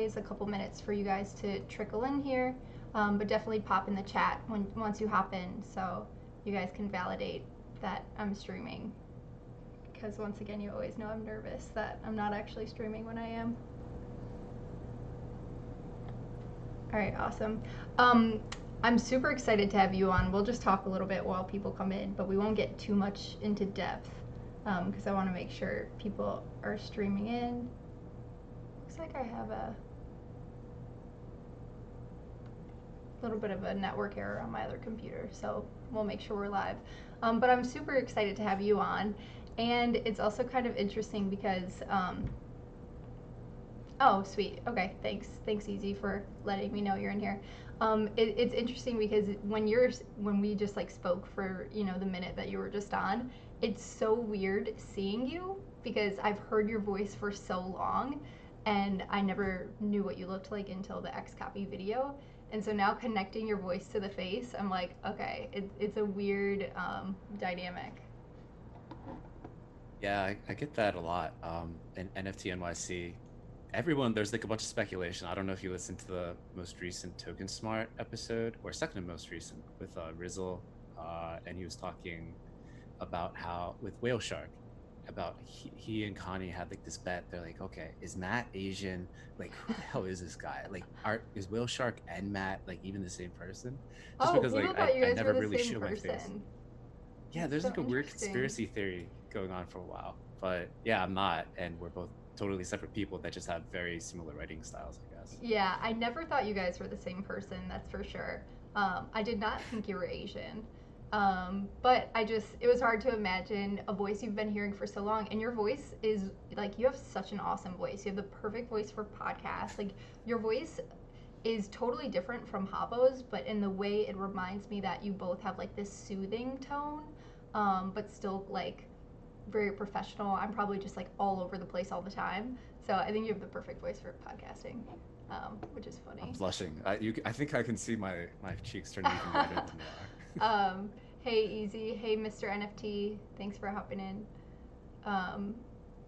always a couple minutes for you guys to trickle in here, but definitely pop in the chat once you hop in, so you guys can validate that I'm streaming. Because once again, you always know I'm nervous that I'm not actually streaming when I am. All right, awesome. I'm super excited to have you on. We'll just talk a little bit while people come in, but we won't get too much into depth because I want to make sure people are streaming in. Looks like I have a little bit of a network error on my other computer, so we'll make sure we're live. But I'm super excited to have you on, and it's also kind of interesting because oh, sweet. Okay, thanks, Easy, for letting me know you're in here. It's interesting because when we just like spoke for the minute that you were just on, it's so weird seeing you because I've heard your voice for so long, and I never knew what you looked like until the X copy video. And so now connecting your voice to the face, I'm like, okay, it's a weird dynamic. Yeah, I get that a lot. In NFT NYC, everyone, there's like a bunch of speculation. I don't know if you listened to the most recent Token Smart episode or second to most recent with Rizzle, and he was talking about how with Whale Shark, about he and Connie had like this bet. They're like, okay, is Matt Asian? Like, who the hell is this guy? Like, is Whale Shark and Matt like even the same person? Just Oh, because people like thought you I guys were never the really same show my face. person. Yeah, That's there's so like a weird interesting. conspiracy theory going on for a while, but yeah, I'm not, and we're both totally separate people that just have very similar writing styles, I guess. Yeah, I never thought you guys were the same person, that's for sure. I did not think you were Asian. But it was hard to imagine a voice you've been hearing for so long. And your voice is like, you have such an awesome voice. You have the perfect voice for podcasts. Like, your voice is totally different from Habo's, but in the way it reminds me that you both have like this soothing tone, but still like very professional. I'm probably just like all over the place all the time. So I think you have the perfect voice for podcasting, which is I'm funny. blushing. I think I can see my cheeks turning even redder than they are. um, hey, Easy. Hey, Mr. NFT. Thanks for hopping in. Um,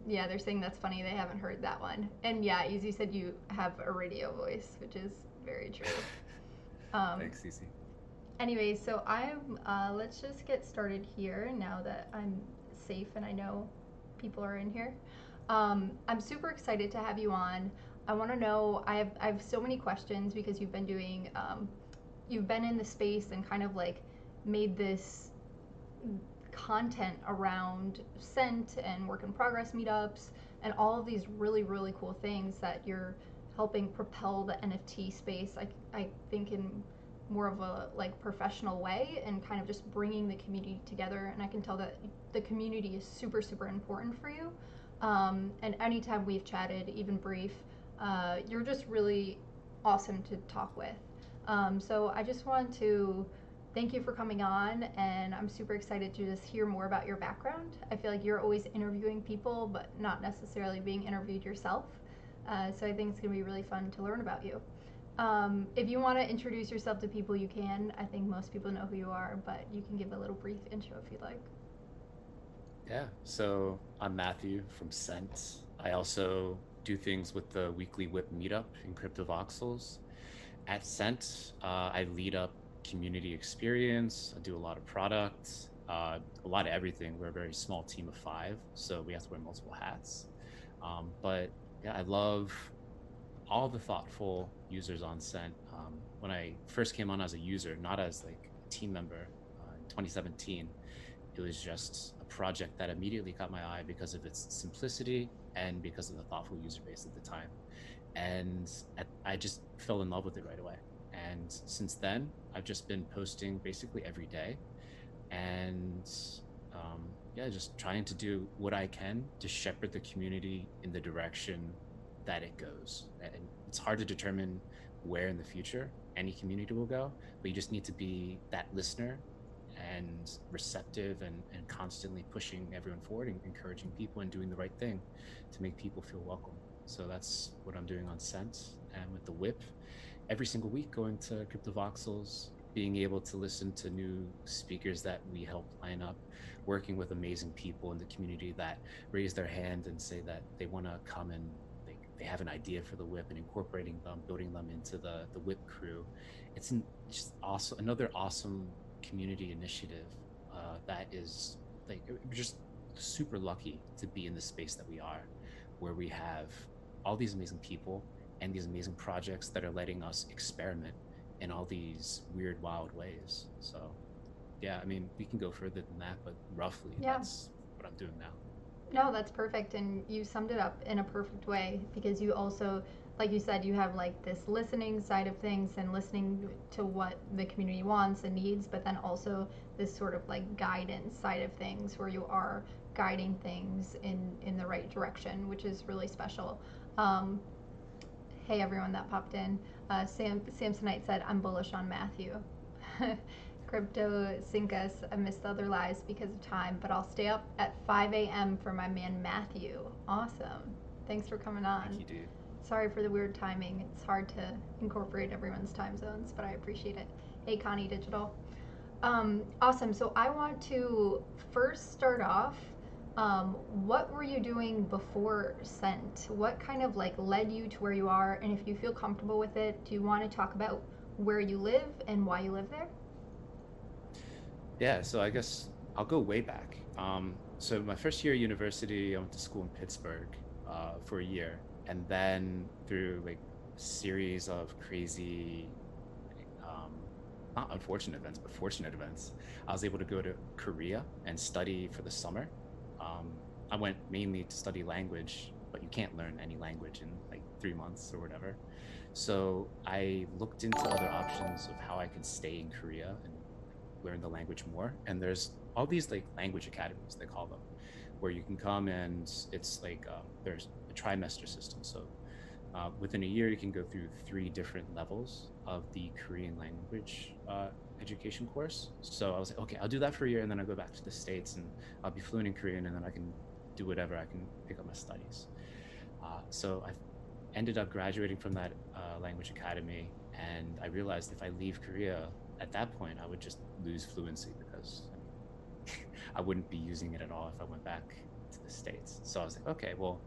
yeah, they're saying that's funny. They haven't heard that one. And yeah, Easy said you have a radio voice, which is very true. Um, Thanks, Cece. Anyway, so let's just get started here now that I'm safe and I know people are in here. I'm super excited to have you on. I want to know. I have so many questions because you've been in the space and kind of like made this content around scent and work in progress meetups and all of these really cool things that you're helping propel the NFT space. I think in more of a like professional way and kind of just bringing the community together. And I can tell that the community is super important for you. And anytime we've chatted, even brief, you're just really awesome to talk with. So I just want to thank you for coming on, and I'm super excited to just hear more about your background. I feel like you're always interviewing people, but not necessarily being interviewed yourself. So I think it's going to be really fun to learn about you. If you want to introduce yourself to people, you can. I think most people know who you are, but you can give a little brief intro if you'd like. Yeah, so I'm Matthew from Scent. I also do things with the weekly Whip meetup in CryptoVoxels. At Scent, I lead up community experience. I do a lot of products, a lot of everything. We're a very small team of five, so we have to wear multiple hats. But yeah, I love all the thoughtful users on Scent. When I first came on as a user, not as like a team member in 2017, it was just a project that immediately caught my eye because of its simplicity and because of the thoughtful user base at the time. And I just fell in love with it right away. And since then, I've just been posting basically every day, and yeah, just trying to do what I can to shepherd the community in the direction that it goes. And it's hard to determine where in the future any community will go, but you just need to be that listener and receptive and constantly pushing everyone forward and encouraging people and doing the right thing to make people feel welcome. So that's what I'm doing on Sense and with the Whip every single week, going to CryptoVoxels, being able to listen to new speakers that we help line up, working with amazing people in the community that raise their hand and say that they want to come and they have an idea for the whip and incorporating them, building them into the whip crew. Just awesome, another awesome community initiative that is like we're just super lucky to be in the space that we are, where we have all these amazing people and these amazing projects that are letting us experiment in all these weird, wild ways. So, yeah, I mean, we can go further than that, but roughly Yeah. that's what I'm doing now. No, that's perfect. And you summed it up in a perfect way because you also, like you said, you have like this listening side of things and listening to what the community wants and needs, but then also this sort of like guidance side of things where you are guiding things in the right direction, which is really special. Um, hey, everyone that popped in. Samsonite said, I'm bullish on Matthew. Crypto Syncus, I missed the other lives because of time, but I'll stay up at 5 a.m. for my man Matthew. Awesome. Thanks for coming Thank on. you, dude. Sorry for the weird timing. It's hard to incorporate everyone's time zones, but I appreciate it. Hey, Connie Digital. Awesome. So I want to first start off. What were you doing before Scent? What kind of like led you to where you are? And if you feel comfortable with it, do you want to talk about where you live and why you live there? Yeah, so I guess I'll go way back. So my first year at university, I went to school in Pittsburgh for a year, and then through like a series of crazy, um, not unfortunate events, but fortunate events, I was able to go to Korea and study for the summer. Um, I went mainly to study language, but you can't learn any language in like 3 months or whatever. So I looked into other options of how I could stay in Korea and learn the language more. And there's all these like language academies, they call them, where you can come and it's like there's a trimester system. So within a year, you can go through 3 different levels of the Korean language education course. So I was like, okay, I'll do that for a year, and then I'll go back to the States and I'll be fluent in Korean, and then I can do whatever. I can pick up my studies. So I ended up graduating from that language academy, and I realized if I leave Korea at that point, I would just lose fluency because I mean, I wouldn't be using it at all if I went back to the States. So I was like, okay, well,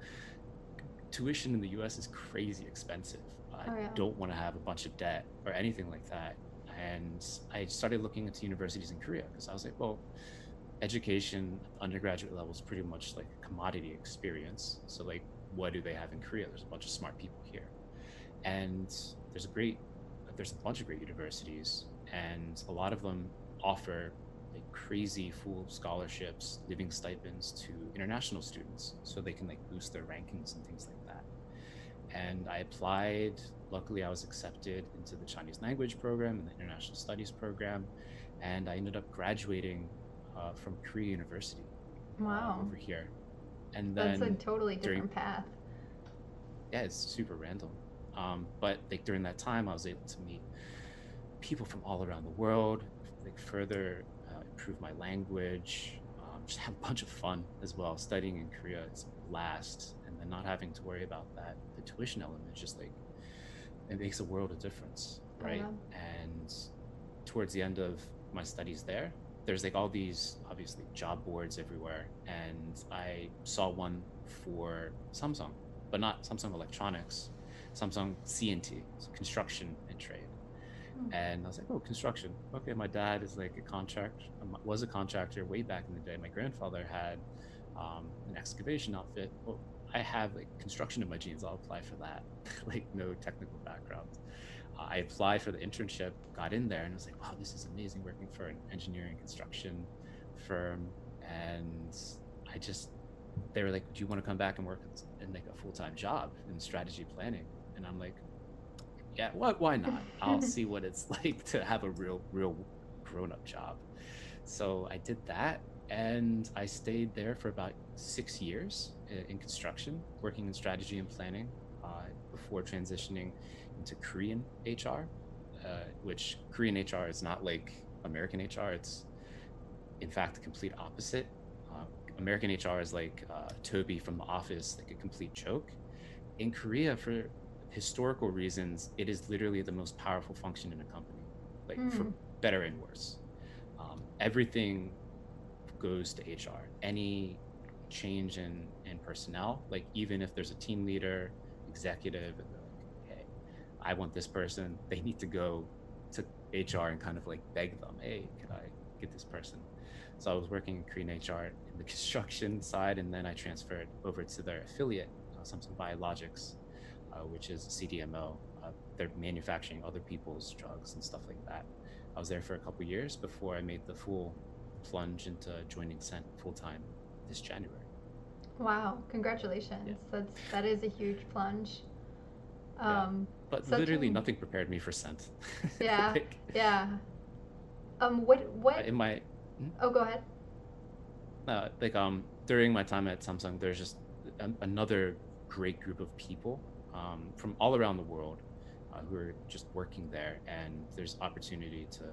tuition in the US is crazy expensive. I Oh, yeah. don't want to have a bunch of debt or anything like that. And I started looking into universities in Korea because I was like, well, education at the undergraduate level is pretty much like a commodity experience. So like, what do they have in Korea? There's a bunch of smart people here, and there's a great, there's a bunch of great universities, and a lot of them offer like crazy full scholarships, living stipends to international students, so they can like boost their rankings and things like that. And I applied. Luckily, I was accepted into the Chinese language program and the international studies program, and I ended up graduating from Korea University Wow. over here. And That's a then totally during, different path. yeah, it's super random. But like during that time, I was able to meet people from all around the world, like further improve my language, just have a bunch of fun as well. Studying in Korea is a blast, and then not having to worry about that, the tuition element, is just like it makes a world of difference, Oh, right? yeah. And towards the end of my studies there, there's like all these obviously job boards everywhere, and I saw one for Samsung, but not Samsung Electronics, Samsung CNT, so construction and trade. Hmm. And I was like, oh, construction. Okay, my dad is like was a contractor way back in the day. My grandfather had an excavation outfit. Well, I have like construction in my genes. I'll apply for that. Like no technical background. I applied for the internship, got in there, and I was like, wow, this is amazing working for an engineering construction firm. And I just, they were like, do you want to come back and work in like a full-time job in strategy planning? And I'm like, yeah, why not? I'll see what it's like to have a real grown-up job. So I did that, and I stayed there for about 6 years in construction, working in strategy and planning before transitioning into Korean HR, which Korean HR is not like American HR. It's in fact the complete opposite. Uh, American HR is like Toby from The Office, like a complete joke. In Korea, for historical reasons, it is literally the most powerful function in a company, like for Hmm. better and worse. Everything goes to HR. Any change in personnel, like even if there's a team leader, executive, and they're like, hey, I want this person. They need to go to HR and kind of like beg them, hey, can I get this person? So I was working in Korean HR in the construction side, and then I transferred over to their affiliate, Samsung Biologics, which is a CDMO. They're manufacturing other people's drugs and stuff like that. I was there for a couple years before I made the full plunge into joining Scent full time this January. Wow, Yeah, congratulations. That is a huge plunge. yeah. Um, But such literally an nothing prepared me for Scent. yeah, Like yeah. What? in my Oh, go ahead. during my time at Samsung, there's just another great group of people from all around the world who are just working there, and there's opportunity to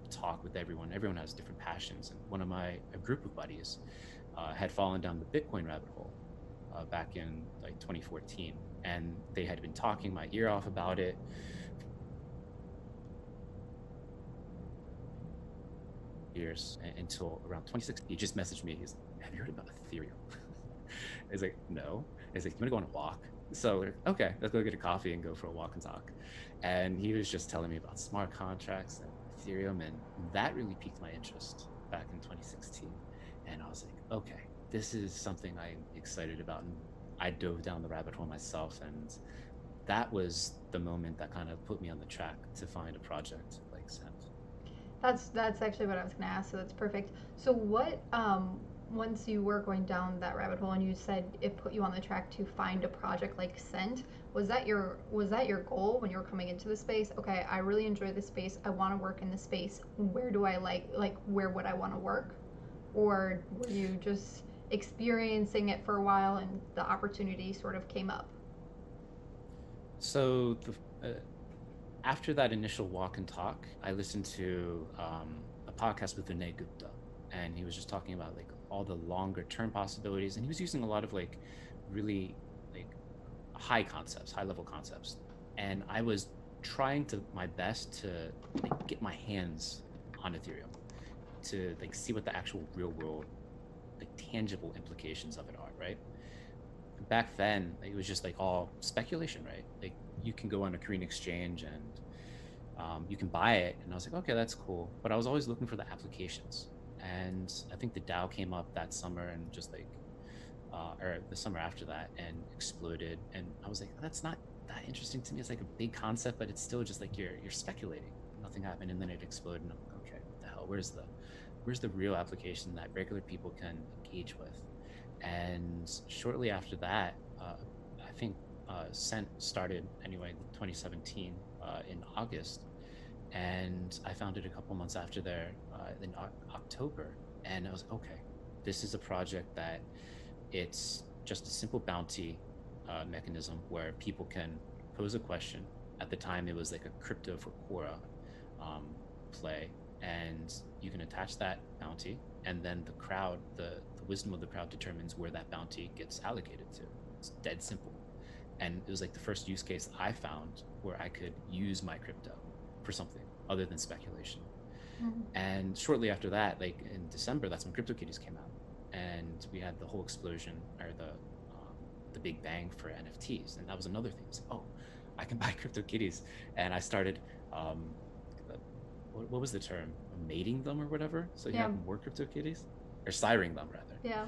talk with everyone. Everyone has different passions, and a group of buddies had fallen down the Bitcoin rabbit hole back in like 2014, and they had been talking my ear off about it years until around 2016. He just messaged me. He's like, have you heard about Ethereum? He's like, no. He's like, you want to go on a walk? So we're like, okay, let's go get a coffee and go for a walk and talk. And he was just telling me about smart contracts and Ethereum, and that really piqued my interest back in 2016. And I was like, okay, this is something I'm excited about. And I dove down the rabbit hole myself, and that was the moment that kind of put me on the track to find a project like Sent. That's actually what I was gonna ask. So that's perfect. So what? Once you were going down that rabbit hole and you said it put you on the track to find a project like Scent, was that your goal when you were coming into the space? Okay, I really enjoy this space. I want to work in this space. Where do I like where would I want to work? Or were you just experiencing it for a while and the opportunity sort of came up? So after that initial walk and talk, I listened to a podcast with Vinay Gupta, and he was just talking about like all the longer term possibilities, and he was using a lot of like really like high level concepts, and I was trying to my best to like get my hands on Ethereum to like see what the actual real world like tangible implications of it are, right? Back then it was just like all speculation, right? Like you can go on a Korean exchange and you can buy it, and I was like, okay, that's cool, but I was always looking for the applications. And I think the DAO came up that summer, and just like or the summer after that, and exploded, and I was like, that's not that interesting to me. It's like a big concept, but it's still just like you're speculating. Nothing happened, and then it exploded, and I'm like, okay, what the hell, where's the real application that regular people can engage with? And shortly after that, I think Scent started anyway, 2017 in August, and I found it a couple months after there in October, and I was like, okay, this is a project that it's just a simple bounty mechanism where people can pose a question. At the time, it was like a crypto for Quora um, play, and you can attach that bounty, and then the wisdom of the crowd determines where that bounty gets allocated to. It's dead simple. And it was like the first use case I found where I could use my crypto for something other than speculation. Mm-hmm. And shortly after that, like in December, that's when CryptoKitties came out, and we had the whole explosion, or the big bang for NFTs, and that was another thing. It's like, oh, I can buy CryptoKitties, and I started, what was the term? Mating them or whatever. So you Yeah, have more CryptoKitties, or siring them rather. yeah.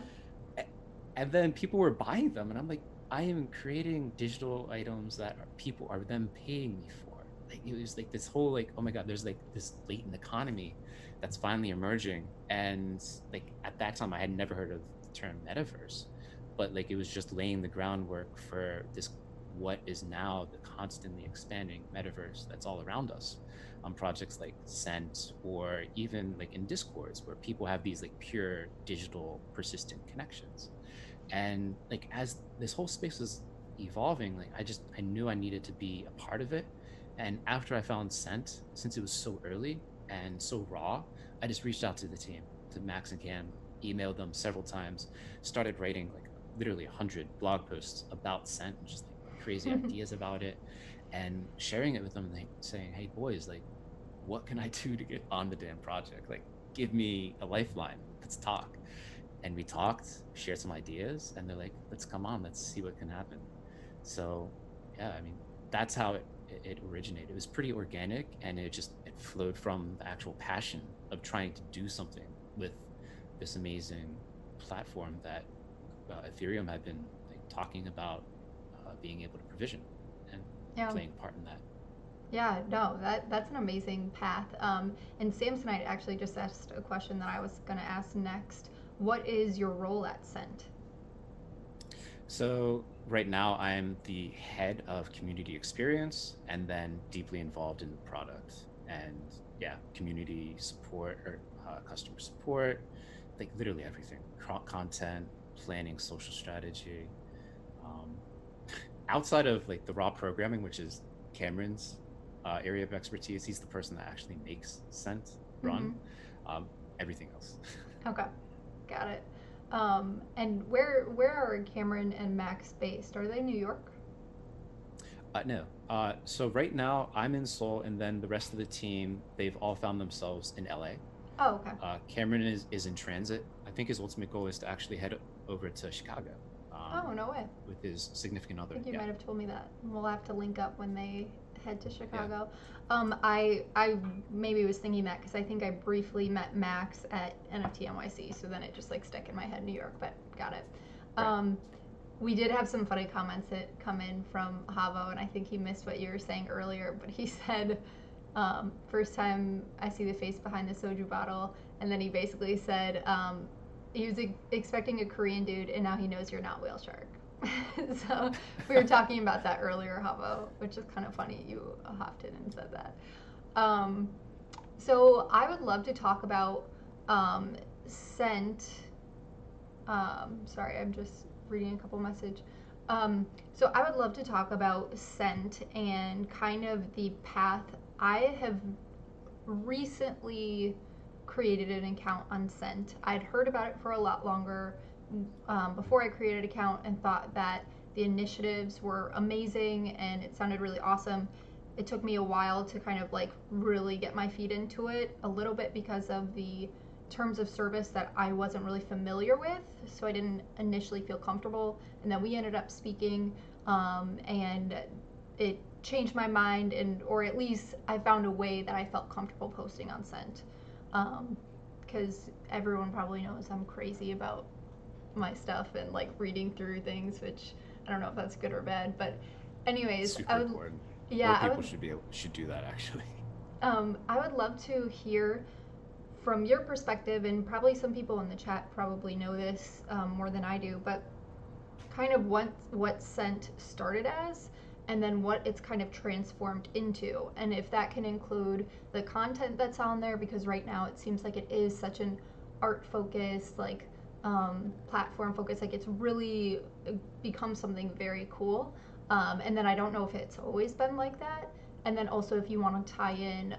And then people were buying them, and I'm like, I am creating digital items that people are then paying me for. Like it was like this whole like, oh my god, there's like this latent economy that's finally emerging. And like at that time I had never heard of the term metaverse, but like it was just laying the groundwork for this, what is now the constantly expanding metaverse that's all around us, on projects like Scent, or even like in Discords, where people have these like pure digital persistent connections. And like as this whole space was evolving, like I knew I needed to be a part of it. And after I found Scent, since it was so early and so raw, I just reached out to the team, to Max and Cam, emailed them several times, started writing like literally 100 blog posts about Scent, and just like crazy ideas about it, and sharing it with them, and like saying, hey boys, like what can I do to get on the damn project? Like give me a lifeline, let's talk. And we talked, shared some ideas, and they're like, let's come on, let's see what can happen. So yeah, I mean, that's how it originated. It was pretty organic, and it flowed from the actual passion of trying to do something with this amazing platform that Ethereum had been like talking about being able to provision and Yeah. playing part in that. Yeah, no, that's an amazing path. And Samsonite actually just asked a question that I was going to ask next. What is your role at Scent? So right now I'm the head of community experience and then deeply involved in the product and yeah, community support or customer support, like literally everything, content, planning, social strategy. Um, outside of like the raw programming, which is Cameron's area of expertise, he's the person that actually makes Scent run. Mm-hmm. Um, everything else. Okay, got it. And where are Cameron and Max based? Are they New York? No. So right now I'm in Seoul, and then the rest of the team, they've all found themselves in LA. Oh, okay. Cameron is in transit. I think his ultimate goal is to actually head over to Chicago Oh, no way. with his significant I other. think you Yeah, might have told me that. We'll have to link up when they head to yeah, Chicago. I maybe was thinking that because I think I briefly met Max at NFT NYC, so then it just like stuck in my head New York, but got it. right. Um, we did have some funny comments that come in from Havo, and I think he missed what you were saying earlier, but he said, first time I see the face behind the soju bottle, and then he basically said he was expecting a Korean dude, and now he knows you're not Whale Shark. So we were talking about that earlier, Havo, which is kind of funny. You hopped in and said that. Um, so I would love to talk about scent. Sorry, I'm just reading a couple message. So I would love to talk about scent and kind of the path. I have recently created an account on Scent. I'd heard about it for a lot longer before I created an account and thought that the initiatives were amazing and it sounded really awesome. It took me a while to kind of like really get my feet into it, a little bit because of the terms of service that I wasn't really familiar with, so I didn't initially feel comfortable. And then we ended up speaking, and it changed my mind, and or at least I found a way that I felt comfortable posting on Scent, because everyone probably knows I'm crazy about my stuff and like reading through things, which I don't know if that's good or bad, but anyways, Super important. More yeah, people should do that actually. I would love to hear from your perspective, and probably some people in the chat probably know this more than I do, but kind of what Scent started as, and then what it's kind of transformed into, and if that can include the content that's on there, because right now it seems like it is such an art focused, like platform focused, like it's really become something very cool. And then I don't know if it's always been like that. And then also, if you want to tie in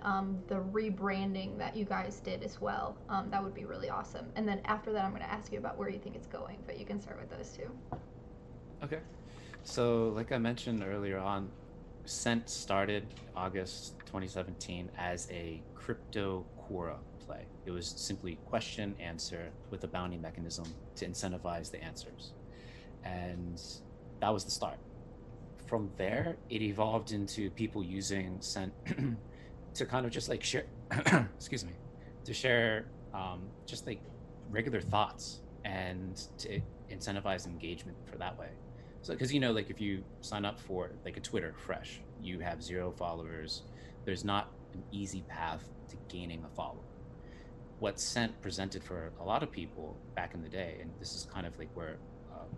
the rebranding that you guys did as well, that would be really awesome. And then after that, I'm going to ask you about where you think it's going, but you can start with those two. Okay. So, like I mentioned earlier on, Cent started August 2017 as a crypto Quora play. It was simply question answer with a bounty mechanism to incentivize the answers. And that was the start. From there, it evolved into people using Cent to kind of just like share, excuse me, to share just like regular thoughts and to incentivize engagement for that way. So, because like if you sign up for like a Twitter fresh, you have 0 followers. There's not an easy path to gaining a follower. What Scent presented for a lot of people back in the day, and this is kind of like where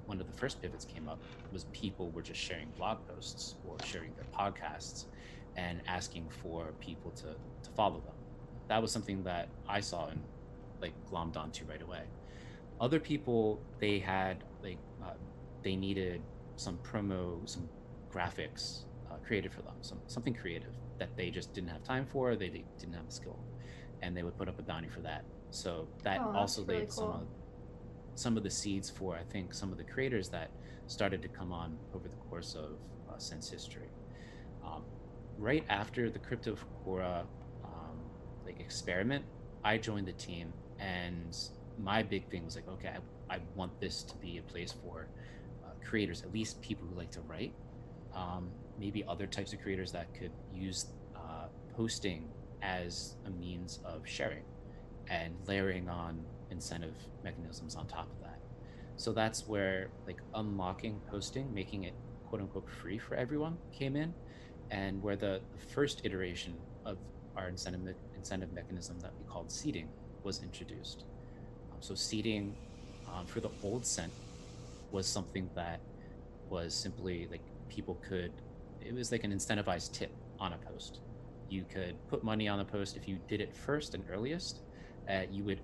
one of the first pivots came up, was people were just sharing blog posts or sharing their podcasts and asking for people to follow them. That was something that I saw and like glommed onto right away. Other people, they had like they needed some promo, some graphics created for them, something creative that they just didn't have time for, they didn't have the skill, and they would put up a bounty for that. So that Oh, also that's really laid cool. some of the seeds for, I think, some of the creators that started to come on over the course of Sense history. Um, right after the Crypto Quora like experiment, I joined the team, and my big thing was like, okay, I want this to be a place for creators, at least people who like to write, maybe other types of creators that could use posting as a means of sharing and layering on incentive mechanisms on top of that. So that's where like unlocking posting, making it quote unquote free for everyone came in, and where the first iteration of our incentive mechanism that we called seeding was introduced. So seeding for the old cent was something that was simply like people could, it was like an incentivized tip on a post. You could put money on the post if you did it first and earliest. You would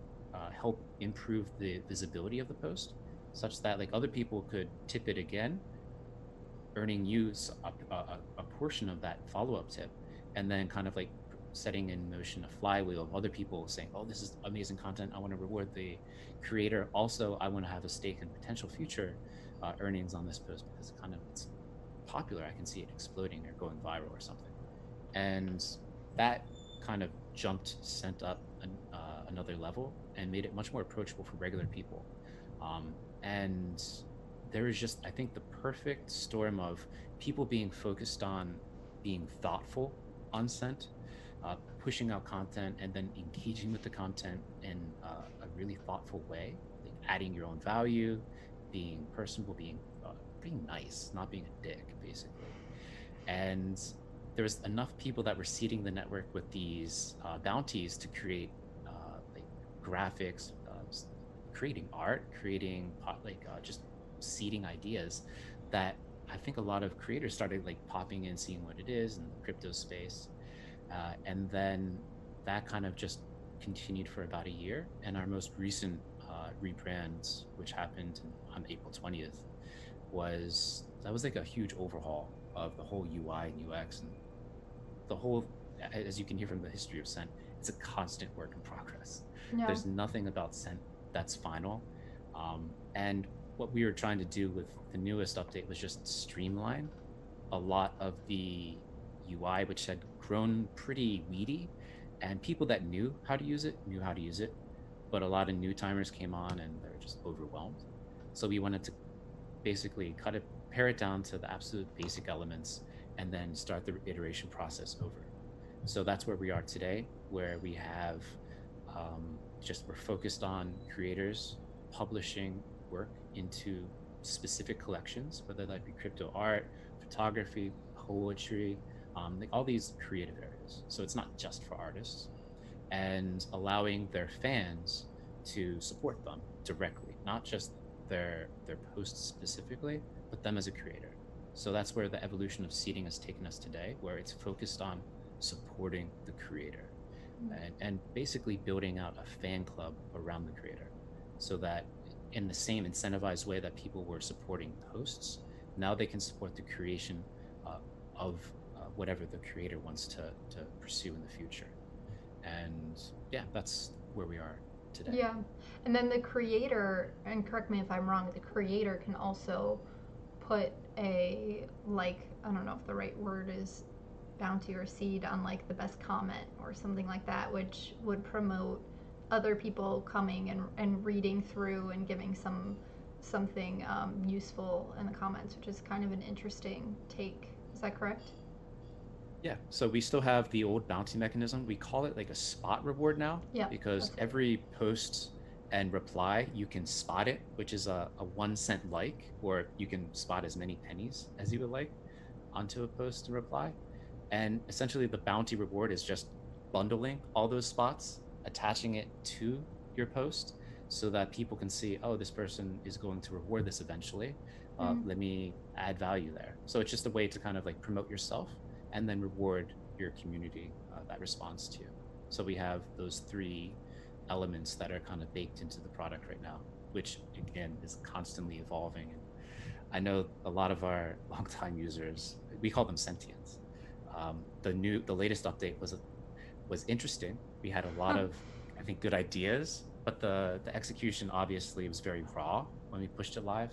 help improve the visibility of the post such that like other people could tip it again, earning you a portion of that follow-up tip, and then kind of like setting in motion a flywheel of other people saying, oh, this is amazing content, I want to reward the creator, also I want to have a stake in potential future earnings on this post because kind of it's popular, I can see it exploding or going viral or something. And that kind of jumped sent up another level and made it much more approachable for regular people. And there is just, I think, the perfect storm of people being focused on being thoughtful on scent, pushing out content, and then engaging with the content in a really thoughtful way, like adding your own value, being personable, being nice, not being a dick, basically. And there was enough people that were seeding the network with these bounties to create like graphics, creating art, creating just seeding ideas that I think a lot of creators started like popping in, seeing what it is in the crypto space. And then that kind of just continued for about a year. And our most recent rebrand, which happened on April 20th, was like a huge overhaul of the whole UI and UX and the whole, as you can hear from the history of Scent, it's a constant work in progress. Yeah. There's nothing about Scent that's final. And what we were trying to do with the newest update was just streamline a lot of the UI, which had grown pretty weedy, and people that knew how to use it knew how to use it, but a lot of new timers came on and they're just overwhelmed. So we wanted to basically pare it down to the absolute basic elements, and then start the iteration process over. So that's where we are today, where we have we're focused on creators publishing work into specific collections, whether that be crypto art, photography, poetry, like all these creative areas. So it's not just for artists, and allowing their fans to support them directly, not just their posts specifically, but them as a creator. So that's where the evolution of seeding has taken us today, where it's focused on supporting the creator and basically building out a fan club around the creator, so that in the same incentivized way that people were supporting posts, now they can support the creation of whatever the creator wants to pursue in the future. And yeah, that's where we are today. Yeah. And then the creator, and correct me if I'm wrong, the creator can also put a, like, I don't know if the right word is bounty or seed on like the best comment or something like that, which would promote other people coming and reading through and giving something useful in the comments, which is kind of an interesting take. Is that correct? Yeah, so we still have the old bounty mechanism. We call it like a spot reward now, Yep, because that's it. every post and reply, you can spot it, which is a 1 cent like, or you can spot as many pennies as you would like onto a post and reply. And essentially, the bounty reward is just bundling all those spots, attaching it to your post so that people can see, oh, this person is going to reward this eventually. Mm. Let me add value there. So it's just a way to kind of like promote yourself and then reward your community that responds to you. So we have those three elements that are kind of baked into the product right now, which again is constantly evolving. And I know a lot of our longtime users, we call them sentients. The latest update was interesting. We had a lot of, I think, good ideas, but the execution obviously was very raw when we pushed it live.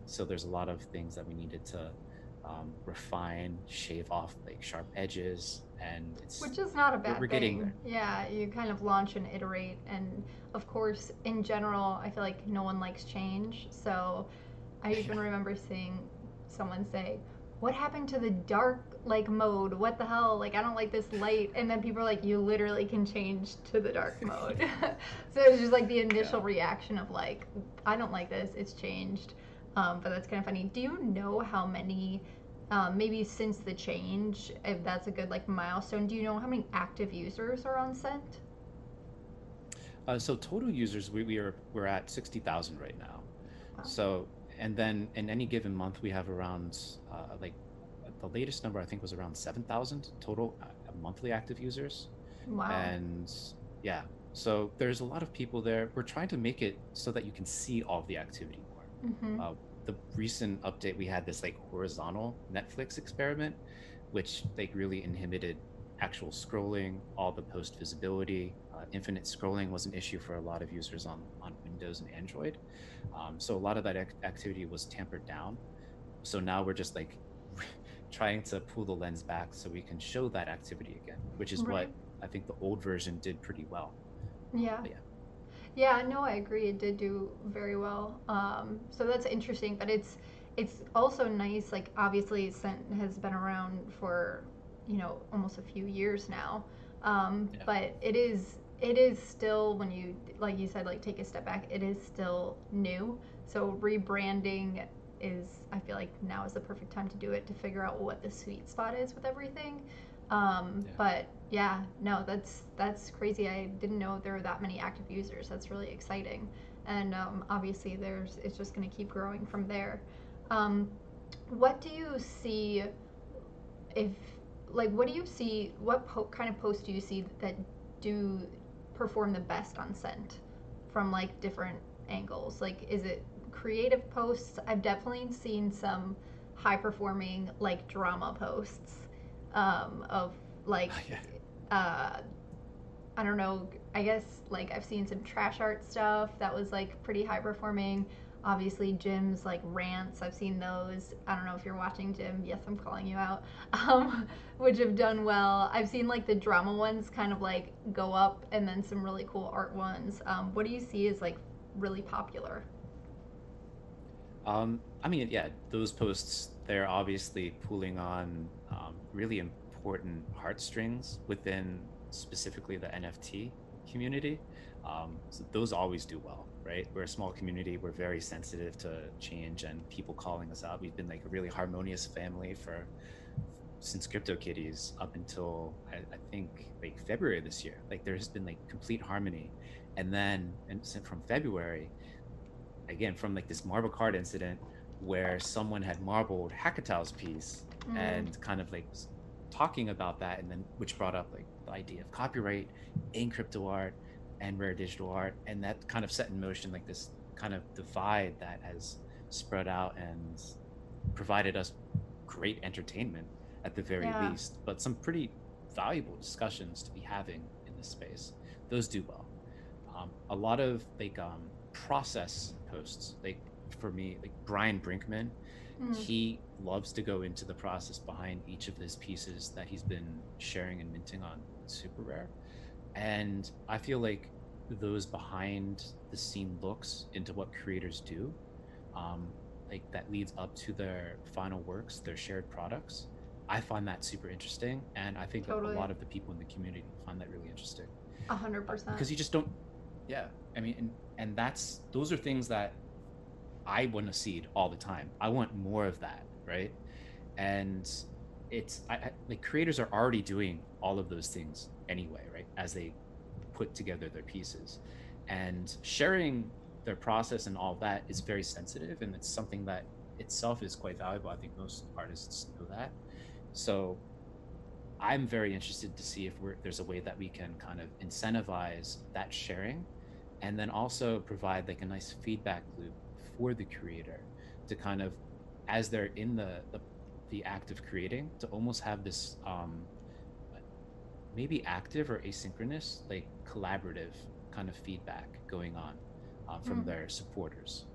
So there's a lot of things that we needed to refine, shave off like sharp edges, and Which is not a we're bad getting thing. there. Yeah, you kind of launch and iterate, and of course, in general, I feel like no one likes change. So I even remember seeing someone say, what happened to the dark like mode? What the hell? Like I don't like this light. And then people are like, you literally can change to the dark mode. So it's just like the initial Yeah. reaction of like, I don't like this. It's changed. But that's kind of funny. Do you know how many? Maybe since the change, if that's a good like milestone, do you know how many active users are on Scent? So total users, we're at 60,000 right now. Wow. So, and then in any given month, we have around like the latest number I think was around 7,000 total monthly active users. Wow. And yeah, so there's a lot of people there. We're trying to make it so that you can see all the activity more. Mm-hmm. The recent update, we had this like horizontal Netflix experiment, which like really inhibited actual scrolling, all the post visibility. Infinite scrolling was an issue for a lot of users on Windows and Android. So a lot of that activity was tampered down. So now we're just like trying to pull the lens back so we can show that activity again, which is what Right. I think the old version did pretty well. Yeah. But yeah. Yeah, no, I agree. It did do very well. So that's interesting, but it's also nice. Like obviously, Scent has been around for almost a few years now, Yeah. but it is still when you like you said like take a step back, it is still new. So rebranding is I feel like now is the perfect time to do it to figure out what the sweet spot is with everything. Yeah. But yeah, no, that's crazy. I didn't know there were that many active users. That's really exciting, and obviously it's just going to keep growing from there. Um, what do you see if what do you see? What kind of posts do you see that do perform the best on Scent from like different angles? Like, is it creative posts? I've definitely seen some high performing like drama posts of like Yeah. uh, I don't know. I guess like I've seen some trash art stuff that was like pretty high performing. Obviously, Jim's like rants. I've seen those. I don't know if you're watching Jim. Yes, I'm calling you out. Um, which have done well. I've seen like the drama ones kind of like go up, and then some really cool art ones. What do you see as like really popular? I mean, yeah, those posts, they're obviously pulling on really important heartstrings within specifically the NFT community. So those always do well, right? We're a small community. We're very sensitive to change and people calling us out. We've been like a really harmonious family for since CryptoKitties up until I think like February this year. Like there's been like complete harmony, and then from February again from like this marble card incident where someone had marbled Hackatow's piece Mm, and kind of like talking about that, and then which brought up like the idea of copyright in crypto art and rare digital art, and that kind of set in motion like this kind of divide that has spread out and provided us great entertainment at the very yeah, least, but some pretty valuable discussions to be having in this space. Those do well. A lot of like process posts, like for me, like Brian Brinkman, mm, he loves to go into the process behind each of his pieces that he's been sharing and minting on Super Rare. And I feel like those behind the scene looks into what creators do, um, like that leads up to their final works, their shared products. I find that super interesting, and I think a totally, lot of the people in the community find that really interesting 100%. because you just don't. Yeah, I mean, and that's those are things that I want to see all the time. I want more of that, right? And like creators are already doing all of those things anyway, right? As they put together their pieces, and sharing their process and all that is very sensitive, and it's something that itself is quite valuable. I think most artists know that. So I'm very interested to see if there's a way that we can kind of incentivize that sharing, and then also provide like a nice feedback loop for the creator to kind of, as they're in the act of creating, to almost have this maybe active or asynchronous, like collaborative kind of feedback going on from Mm, their supporters.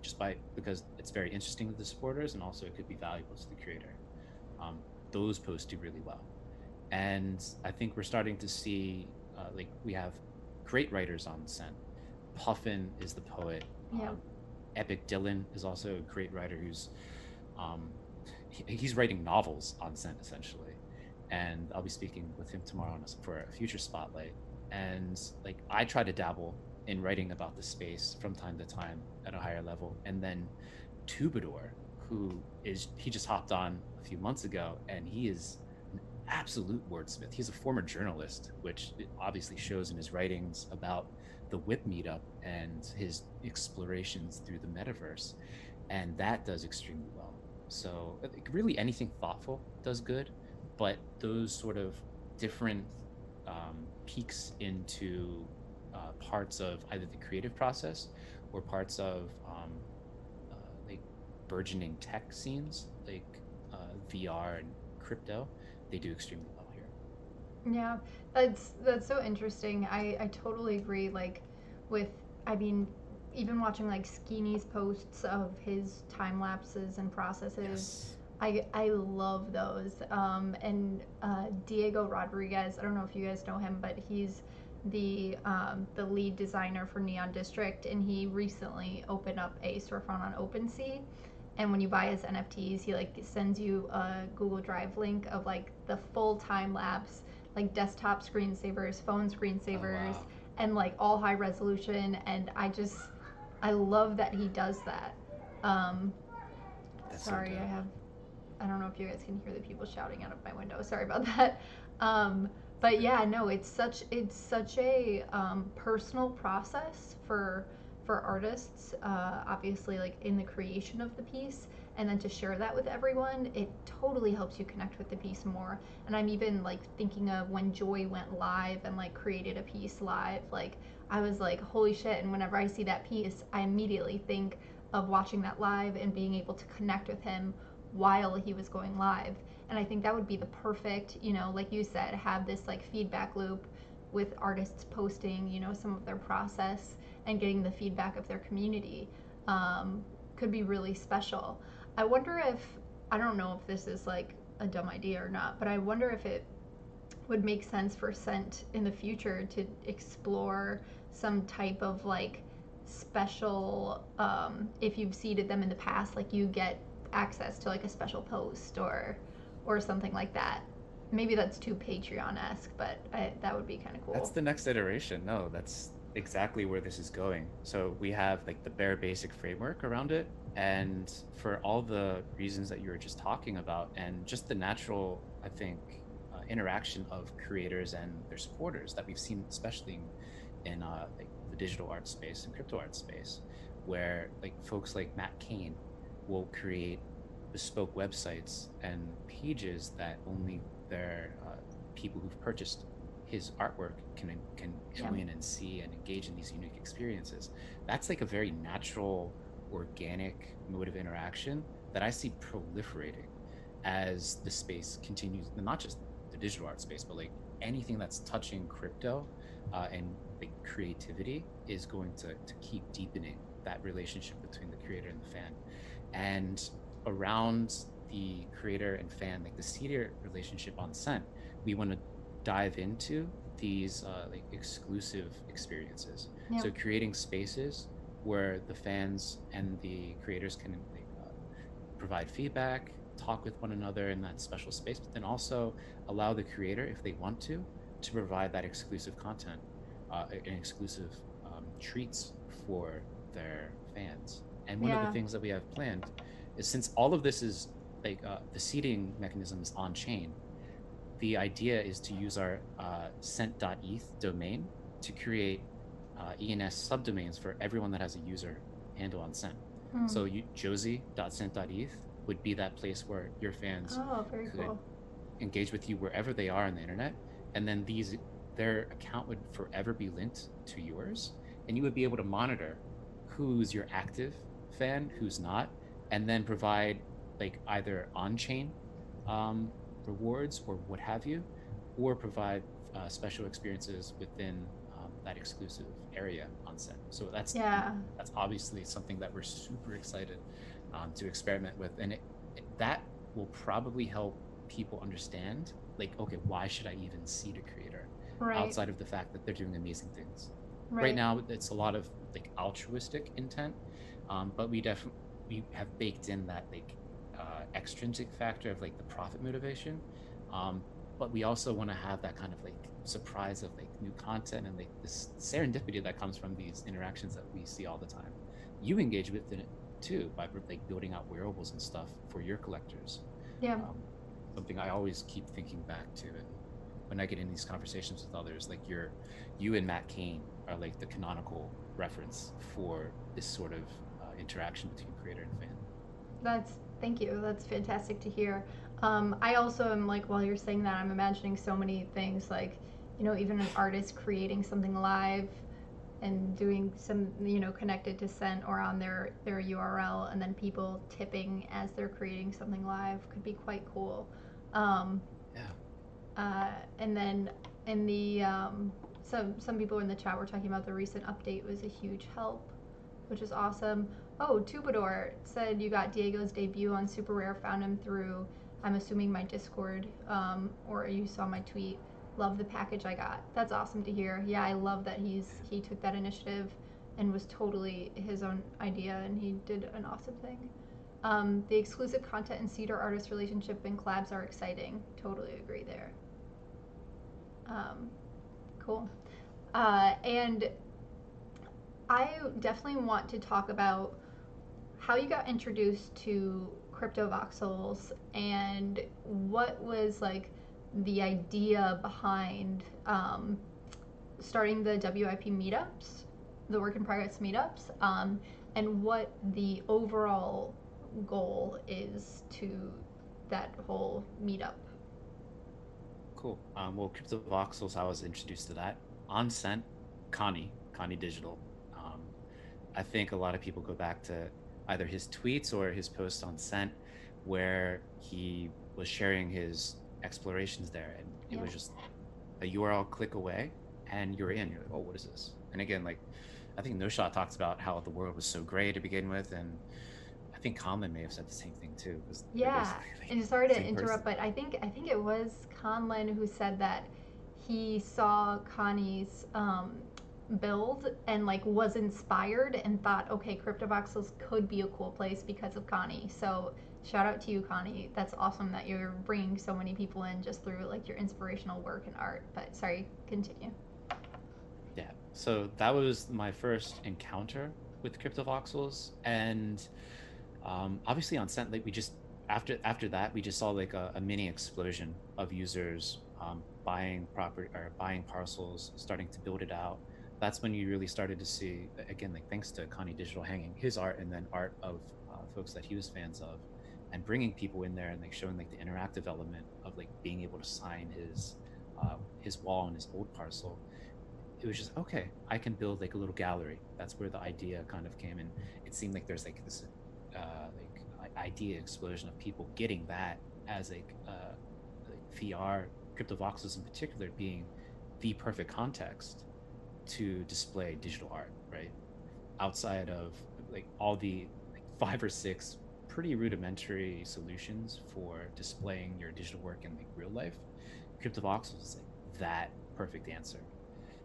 Just by because it's very interesting to the supporters, and also it could be valuable to the creator. Um, those posts do really well, and I think we're starting to see like we have great writers on Scent. Puffin is the poet. yeah. Epic Dylan is also a great writer who's um, he's writing novels on Scent essentially, and I'll be speaking with him tomorrow for a future spotlight. And like I try to dabble in writing about the space from time to time at a higher level, and then Tubador, he just hopped on a few months ago, and he is an absolute wordsmith. He's a former journalist, which it obviously shows in his writings about the Whip meetup and his explorations through the metaverse, and that does extremely well. So really anything thoughtful does good, but those sort of different peeks into parts of either the creative process or parts of like burgeoning tech scenes like VR and crypto, they do extremely well here. Yeah, that's so interesting. I totally agree. Like, with I mean, even watching like Skeeny's posts of his time lapses and processes, Yes. I love those. And Diego Rodriguez, I don't know if you guys know him, but he's the lead designer for Neon District, and he recently opened up a storefront on OpenSea. And when you buy his NFTs, he like sends you a Google Drive link of like the full time lapse, like desktop screensavers, phone Oh screensavers, wow, and like all high resolution. And I love that he does that. Um, that's so Sorry, dope. I don't know if you guys can hear the people shouting out of my window. Sorry about that. Um, but yeah, no, it's such a personal process for artists. Obviously, like in the creation of the piece, and then to share that with everyone, it totally helps you connect with the piece more. And I'm even like thinking of when Joy went live and like created a piece live. Like I was like, holy shit! And whenever I see that piece, I immediately think of watching that live and being able to connect with him while he was going live. And I think that would be the perfect, like you said, have this like feedback loop with artists posting, some of their process and getting the feedback of their community. Could be really special. I wonder if, I don't know if this is like a dumb idea or not, but I wonder if it would make sense for Scent in the future to explore some type of like special, if you've seeded them in the past, like you get access to like a special post or something like that. Maybe that's too Patreon-esque, but that would be kind of That's cool. the next iteration. No, that's exactly where this is going. So we have like the bare basic framework around it. And for all the reasons that you were just talking about, and just the natural, I think, interaction of creators and their supporters that we've seen, especially in like the digital art space and crypto art space, where like folks like Matt Kane will create bespoke websites and pages that only their people who've purchased his artwork can Yeah. join and see and engage in these unique experiences. That's like a very natural, organic mode of interaction that I see proliferating as the space continues, not just the digital art space, but like anything that's touching crypto and like creativity is going to keep deepening that relationship between the creator and the fan. And around the creator and fan, like the seeder relationship on Scent, we want to dive into these like exclusive experiences. Yeah. So creating spaces where the fans and the creators can like, provide feedback, talk with one another in that special space, but then also allow the creator, if they want to provide that exclusive content and exclusive treats for their fans. And one of the Yeah. things that we have planned is, since all of this is like the seeding mechanism is on chain, the idea is to use our scent.eth domain to create ENS subdomains for everyone that has a user handle on Scent. Hmm. So josie.scent.eth would be that place where your fans Oh, very could cool. engage with you wherever they are on the internet, and then their account would forever be linked to yours, and you would be able to monitor who's your active fan, who's not, and then provide like either on-chain um, rewards or what have you, or provide special experiences within that exclusive area on Set. So Yeah. that's obviously something that we're super excited to experiment with, and that will probably help people understand, like, okay, why should I even seed a creator Right. outside of the fact that they're doing amazing things. Right Right. now it's a lot of like altruistic intent, but we have baked in that like extrinsic factor of like the profit motivation, um, but we also want to have that kind of like surprise of like new content and like this serendipity that comes from these interactions that we see all the time. You engage with it too by like building out wearables and stuff for your collectors. Yeah. um, Something I always keep thinking back to, and when I get in these conversations with others, like you and Matt Cain are like the canonical reference for this sort of interaction between creator and fan. That's Thank you. That's fantastic to hear. I also am like, while you're saying that, I'm imagining so many things, like, even an artist creating something live and doing some, connected to Scent or on their URL, and then people tipping as they're creating something live could be quite cool. Um, Yeah. and then in the some people in the chat were talking about the recent update was a huge help, which is awesome. Oh, Tubador said you got Diego's debut on Super Rare. Found him through, I'm assuming, my Discord, or you saw my tweet. Love the package I got. That's awesome to hear. Yeah, I love that he took that initiative and was totally his own idea, and he did an awesome thing. The exclusive content and Cedar artist relationship and collabs are exciting. Totally agree there. Um, cool. And I definitely want to talk about how you got introduced to crypto voxels and what was like the idea behind starting the WIP meetups, the work in progress meetups, and what the overall goal is to that whole meetup. Cool. Well, Crypto Voxels, I was introduced to that on Scent, Connie Digital. Um, I think a lot of people go back to either his tweets or his posts on Scent, where he was sharing his explorations there, and it Yeah. was just a URL click away, and you're in. You're like, oh, what is this? And again, like, I think No Shot talks about how the world was so gray to begin with, and I think Conlon may have said the same thing too. It was they're Yeah, basically like and sorry the to same person. interrupt, but I think it was Conlon who said that he saw Connie's build and like was inspired and thought, okay, CryptoVoxels could be a cool place because of Connie. So shout out to you, Connie. That's awesome that you're bringing so many people in just through like your inspirational work and art. But sorry, continue. Yeah. So that was my first encounter with cryptovoxels, and obviously on Scent, like we just after that we just saw like a mini explosion of users buying property or buying parcels, starting to build it out. That's when you really started to see, again, like thanks to Connie Digital hanging his art and then art of folks that he was fans of, and bringing people in there and like showing like the interactive element of like being able to sign his wall on his old parcel. It was just okay, I can build like a little gallery. That's where the idea kind of came in. It seemed like there's like this idea explosion of people getting that as like VR, cryptovoxels in particular being the perfect context to display digital art, right? Outside of like all the like 5 or 6 pretty rudimentary solutions for displaying your digital work in like real life, cryptovoxels is like that perfect answer.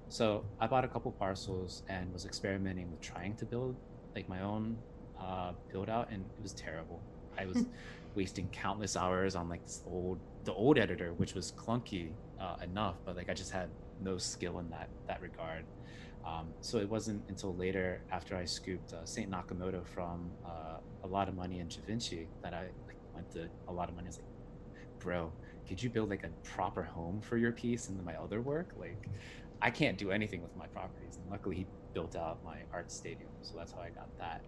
So I bought a couple parcels and was experimenting with trying to build like my own build out, and it was terrible. I was wasting countless hours on like the old editor, which was clunky enough, but like I just had no skill in that regard. So it wasn't until later, after I scooped Saint Nakamoto from A Lot of Money and Da Vinci, that I like went to A Lot of Money. I was like, bro, could you build like a proper home for your piece and then my other work? Like, I can't do anything with my properties. And luckily, he built out my art stadium, so that's how I got that.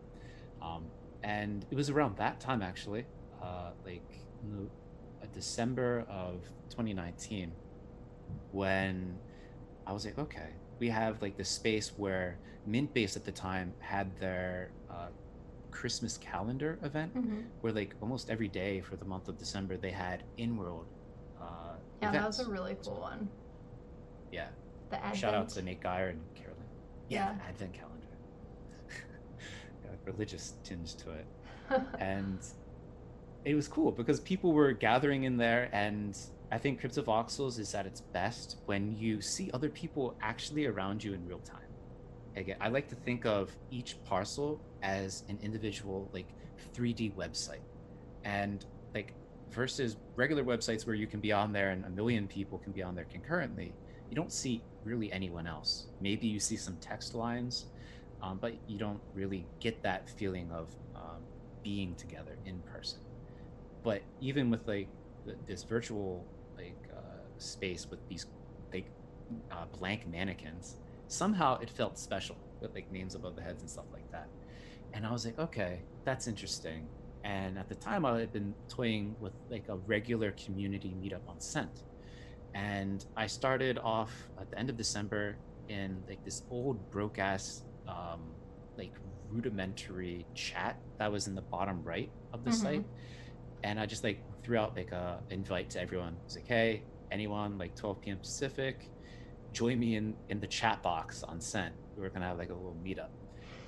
Um, and it was around that time actually, like in December of 2019, when I was like, okay, we have like the space where Mintbase at the time had their Christmas calendar event, Mm-hmm. where like almost every day for the month of December they had in-world Yeah, that was a events. really So cool one. yeah, The shout out Advent. to Nate Geyer and Carolyn. Yeah, Yeah. the Advent calendar. Yeah, religious tinge to it, and it was cool because people were gathering in there. And I think cryptovoxels is at its best when you see other people actually around you in real time. Again, I like to think of each parcel as an individual like 3D website, and like versus regular websites where you can be on there and a million people can be on there concurrently, you don't see really anyone else. Maybe you see some text lines, but you don't really get that feeling of being together in person. But even with like this virtual space with these like blank mannequins, somehow it felt special with like names above the heads and stuff like that. And I was like, okay, that's interesting. And at the time, I had been toying with like a regular community meetup on Scent. And I started off at the end of December in like this old broke ass like rudimentary chat that was in the bottom right of the Mm-hmm. site. And I just like threw out like a invite to everyone. It's like, hey, anyone like 12 p.m. Pacific, join me in the chat box on Scent. We were gonna have like a little meetup.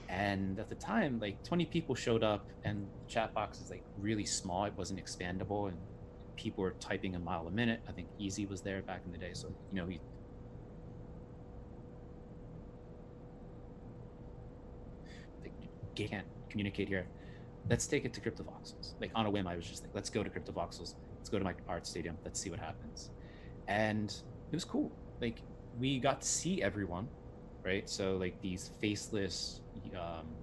And at the time, like 20 people showed up, and the chat box is like really small. It wasn't expandable, and people were typing a mile a minute. I think Easy was there back in the day, so he like, can't communicate here. Let's take it to CryptoVoxels. Like on a whim, I was just like, let's go to CryptoVoxels. Let's go to my art stadium. Let's see what happens. And it was cool. Like we got to see everyone, right? So like these faceless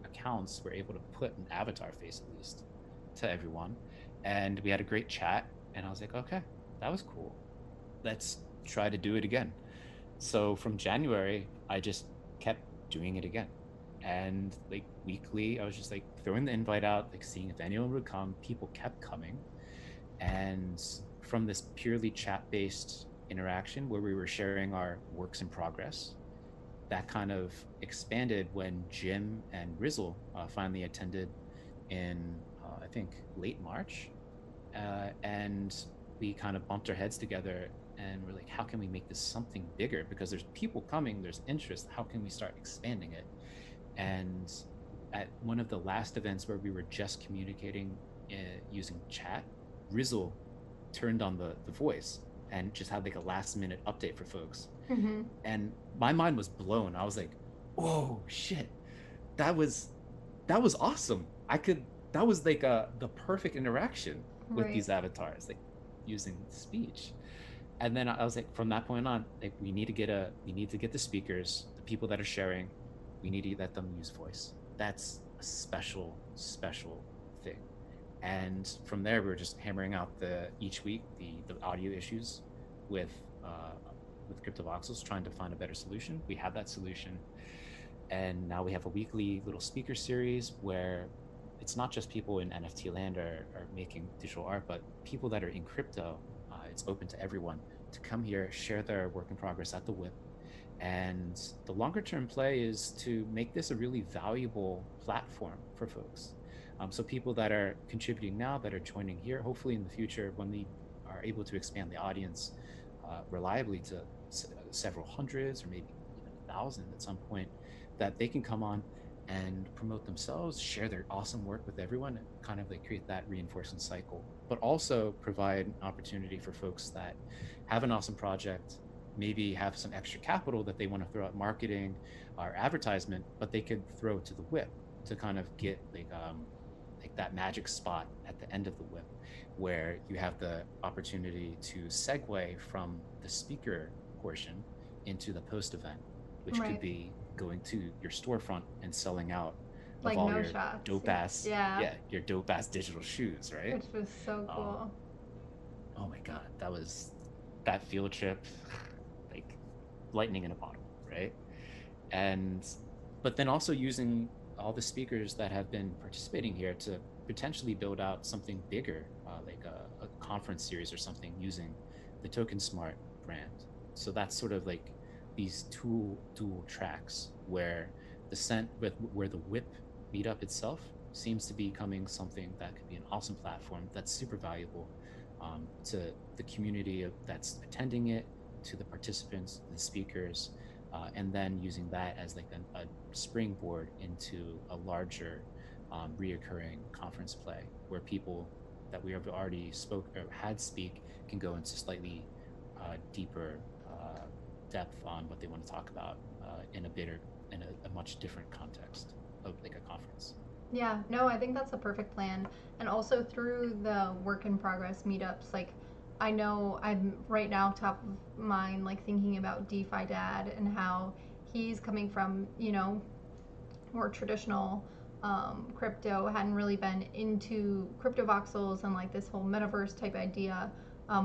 accounts were able to put an avatar face at least to everyone, and we had a great chat. And I was like, okay, that was cool. Let's try to do it again. So from January, I just kept doing it again. And like weekly, I was just like throwing the invite out, like seeing if anyone would come. People kept coming. And from this purely chat based interaction where we were sharing our works in progress, that kind of expanded when Jim and Rizzle finally attended in, I think, late March. And we kind of bumped our heads together and we're like, how can we make this something bigger? Because there's people coming, there's interest. How can we start expanding it? And at one of the last events where we were just communicating using chat, Rizzle turned on the voice and just had like a last minute update for folks. Mm-hmm. And my mind was blown. I was like, oh shit, that was awesome. I could that was like the perfect interaction with Right. these avatars, like using speech. And then I was like, from that point on, like we need to get the speakers, the people that are sharing, we need to let them use voice. That's a special thing. And from there, we were just hammering out each week the audio issues with uh, with CryptoVoxels, trying to find a better solution. We have that solution, and now we have a weekly little speaker series where it's not just people in NFT land are making digital art, but people that are in crypto. It's open to everyone to come here, share their work in progress at the whip. And the longer term play is to make this a really valuable platform for folks. So people that are contributing now, that are joining here, hopefully in the future, when we are able to expand the audience reliably to several hundreds or maybe even 1,000 at some point, that they can come on and promote themselves, share their awesome work with everyone, and kind of like create that reinforcing cycle, but also provide an opportunity for folks that have an awesome project, maybe have some extra capital that they want to throw at marketing or advertisement, but they could throw to the whip to kind of get like that magic spot at the end of the whip where you have the opportunity to segue from the speaker portion into the post event, which could Right. be going to your storefront and selling out of Like all no your shots. dope ass, Yeah. yeah, your dope ass digital shoes, right? Which was so um cool. oh my god, that field trip, like lightning in a bottle, right? And but then also using all the speakers that have been participating here to potentially build out something bigger, like a conference series or something using the Token Smart brand. So that's sort of like these two dual tracks where where the whip meetup itself seems to be becoming something that could be an awesome platform that's super valuable to the community that's attending it, to the participants, the speakers, and then using that as like a springboard into a larger reoccurring conference play where people that we have already spoke or had speak can go into slightly deeper depth on what they want to talk about in a much different context of like a conference. Yeah, no, I think that's a perfect plan. And also through the work in progress meetups, like I know I'm right now top of mind, like thinking about DeFi Dad and how he's coming from, more traditional crypto, hadn't really been into crypto voxels and like this whole metaverse type idea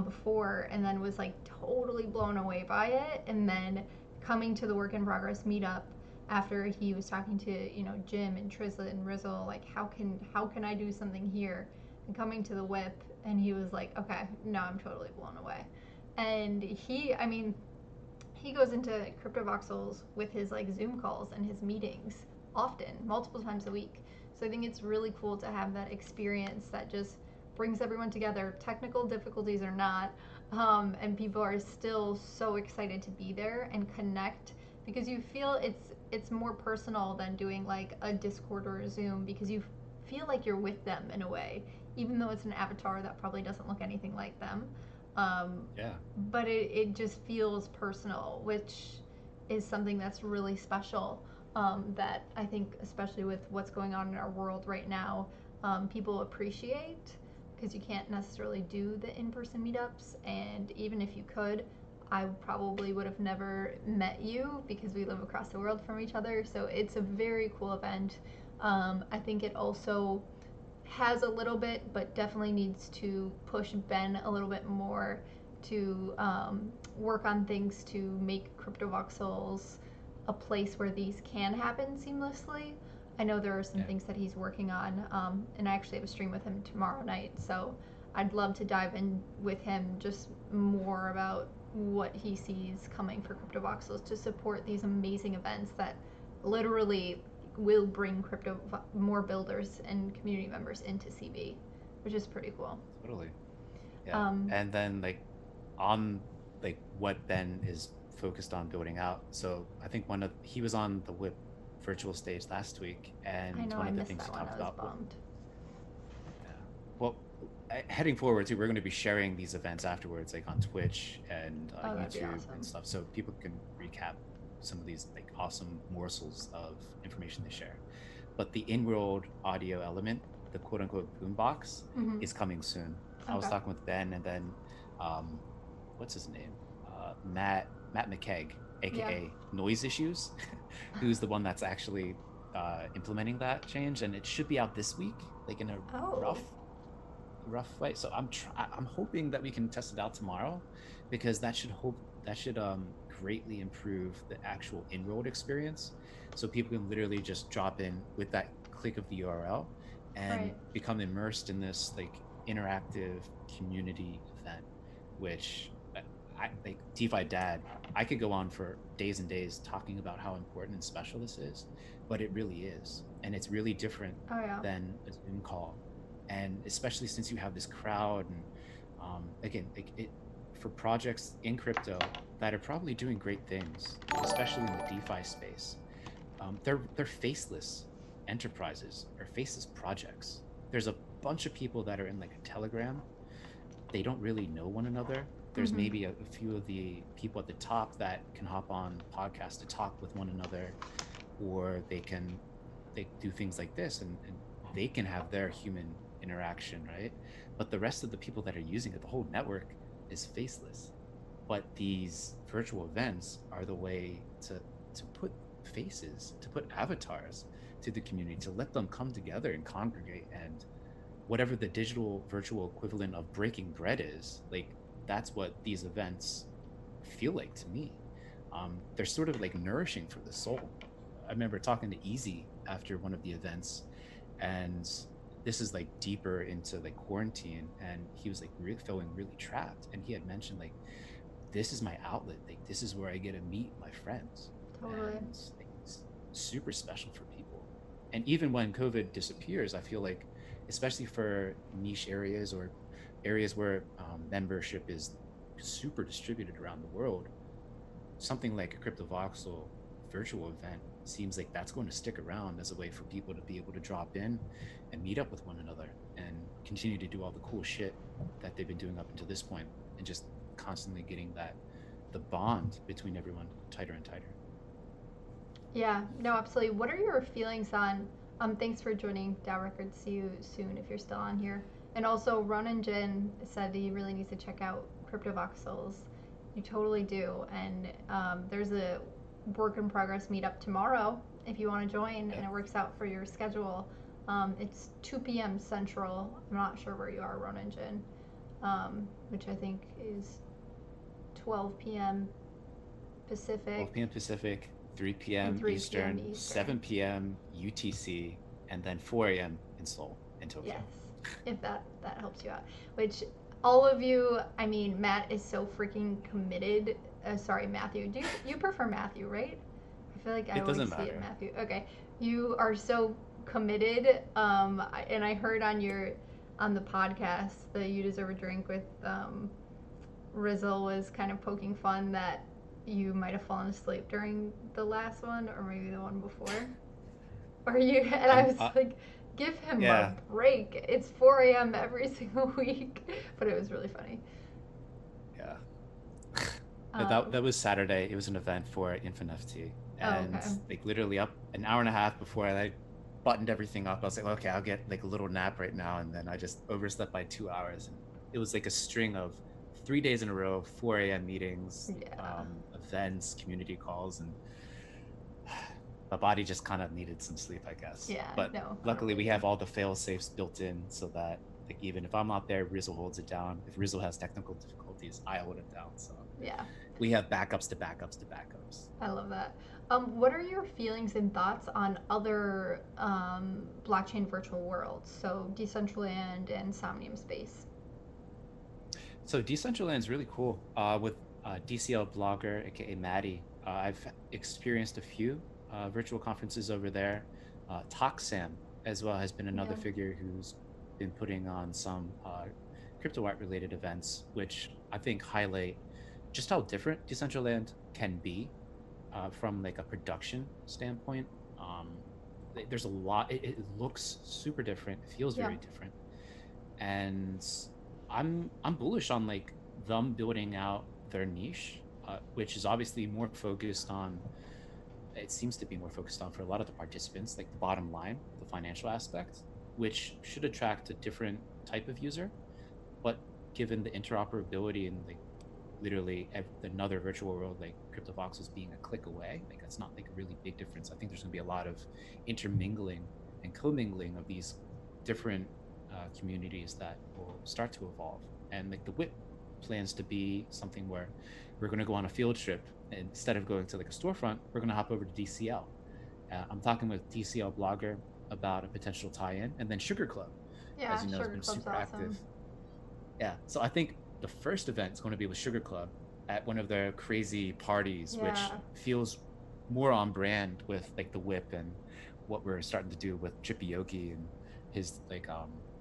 before, and then was like totally blown away by it. And then coming to the work in progress meetup after he was talking to Jim and Trizla and Rizzle, like how can I do something here, and coming to the whip, and he was like, okay, no, I'm totally blown away. And he goes into crypto voxels with his like Zoom calls and his meetings often, multiple times a week. So I think it's really cool to have that experience that just brings everyone together, technical difficulties or not, and people are still so excited to be there and connect, because you feel it's more personal than doing like a Discord or a Zoom, because you feel like you're with them in a way, even though it's an avatar that probably doesn't look anything like them. Um, Yeah. but it just feels personal, which is something that's really special. That I think, especially with what's going on in our world right now, people appreciate, because you can't necessarily do the in-person meetups, and even if you could, I probably would have never met you because we live across the world from each other. So it's a very cool event. I think it also has a little bit, but definitely needs to push Ben a little bit more to work on things to make CryptoVoxels a place where these can happen seamlessly. I know there are some Yeah. things that he's working on, and I actually have a stream with him tomorrow night, so I'd love to dive in with him just more about what he sees coming for CryptoVoxels to support these amazing events that literally will bring crypto more builders and community members into CB, which is pretty cool. Totally. Yeah. Um, And then like on like what Ben is focused on building out. So I think he was on the Whip virtual stage last week, I and know one I of the missed things he that one. talked I was about. bummed. Yeah. Well, heading forward too, we're going to be sharing these events afterwards, like on Twitch and Oh, that'd be YouTube and awesome. stuff, so people can recap some of these like awesome morsels of information they share. But the in-world audio element, the quote-unquote boombox, Mm-hmm. is coming soon. I was Okay. talking with Ben, and then um, what's his name? Matt McKegg, Yeah. aka Noise Issues, who's the one that's actually implementing that change, and it should be out this week, like in a Oh. rough way. So I'm hoping that we can test it out tomorrow, because that should greatly improve the actual in-world experience. So people can literally just drop in with that click of the URL and Right. become immersed in this like interactive community event, which I like DeFi Dad. I could go on for days and days talking about how important and special this is, but it really is. And it's really different Oh yeah. than a Zoom call, and especially since you have this crowd, and again, like it for projects in crypto that are probably doing great things, especially in the DeFi space. They're faceless enterprises or faceless projects. There's a bunch of people that are in like a Telegram. They don't really know one another. There's Mm-hmm. maybe a few of the people at the top that can hop on podcasts to talk with one another, or they do things like this, and they can have their human interaction, right? But the rest of the people that are using it, the whole network, is faceless. But these virtual events are the way to put faces, to put avatars to the community, to let them come together and congregate, and whatever the digital virtual equivalent of breaking bread is, like that's what these events feel like to me. They're sort of like nourishing for the soul. I remember talking to Easy after one of the events, and this is like deeper into like quarantine, and he was like really feeling really trapped, and he had mentioned like, this is my outlet, like this is where I get to meet my friends, Totally. and like, it's super special for people. And even when COVID disappears, I feel like, especially for niche areas or areas where membership is super distributed around the world, something like a crypto voxel virtual event seems like that's going to stick around as a way for people to be able to drop in and meet up with one another and continue to do all the cool shit that they've been doing up until this point, and just constantly getting that the bond between everyone tighter and tighter. Yeah. No, absolutely. What are your feelings on Thanks for joining Dow Records. See you soon if you're still on here. And also, Ronan Jin said that he really needs to check out Crypto Voxels. You totally do. And there's a work in progress meetup tomorrow if you want to join, Yeah. and it works out for your schedule. It's 2 p.m. Central. I'm not sure where you are, Ronan Jin, which I think is 12 p.m. Pacific 12 p.m. Pacific, 3 and p.m. 3 p.m. Eastern, Eastern. 7 p.m. UTC, and then 4 a.m. in Seoul, in Tokyo. Yes, if that helps you out. Which all of you, I mean, Matt is so freaking committed. Sorry, Matthew. Do you prefer Matthew, right? I feel like I It always doesn't see it matter. Matthew. Okay, you are so committed. And I heard on the podcast that You Deserve a Drink with Rizzle was kind of poking fun that you might have fallen asleep during the last one or maybe the one before. Or you and I I'm, was like, give him a yeah, break. It's 4 a.m. every single week. But it was really funny. yeah. Um, That was Saturday. It was an event for InfinFT, oh, and okay. like literally up an hour and a half before I buttoned everything up, I was like, okay, I'll get like a little nap right now, and then I just overslept by 2 hours, and it was like a string of 3 days in a row, 4 a.m. meetings, Yeah. events, community calls, and my body just kind of needed some sleep, I guess. Yeah, But no, luckily, we totally. have all the fail safes built in so that like even if I'm not there, Rizzle holds it down. If Rizzle has technical difficulties, I hold it down. So Yeah, we have backups to backups to backups. I love that. What are your feelings and thoughts on other blockchain virtual worlds? So Decentraland and Somnium Space. So Decentraland is really cool. With DCL Blogger, aka Maddie, I've experienced a few virtual conferences over there. TalkSam as well has been another Yeah. figure who's been putting on some crypto art related events, which I think highlight just how different Decentraland can be from like a production standpoint. Um, there's a lot. It looks super different. It feels Yeah. very different, and I'm bullish on like them building out their niche, which is obviously more focused on. It seems to be more focused on for a lot of the participants, like the bottom line, the financial aspect, which should attract a different type of user. But given the interoperability and like literally another virtual world like CryptoVoxels being a click away, like that's not like a really big difference. I think there's going to be a lot of intermingling and commingling of these different communities that will start to evolve. And like the WIP plans to be something where we're going to go on a field trip, and instead of going to like a storefront, we're going to hop over to DCL. I'm talking with DCL Blogger about a potential tie-in, and then Sugar Club, as Yeah, you know, has Sugar been Club's super active. awesome. Yeah, so I think the first event is going to be with Sugar Club at one of their crazy parties, which Yeah. feels more on brand with like the whip and what we're starting to do with Trippy Yogi and his like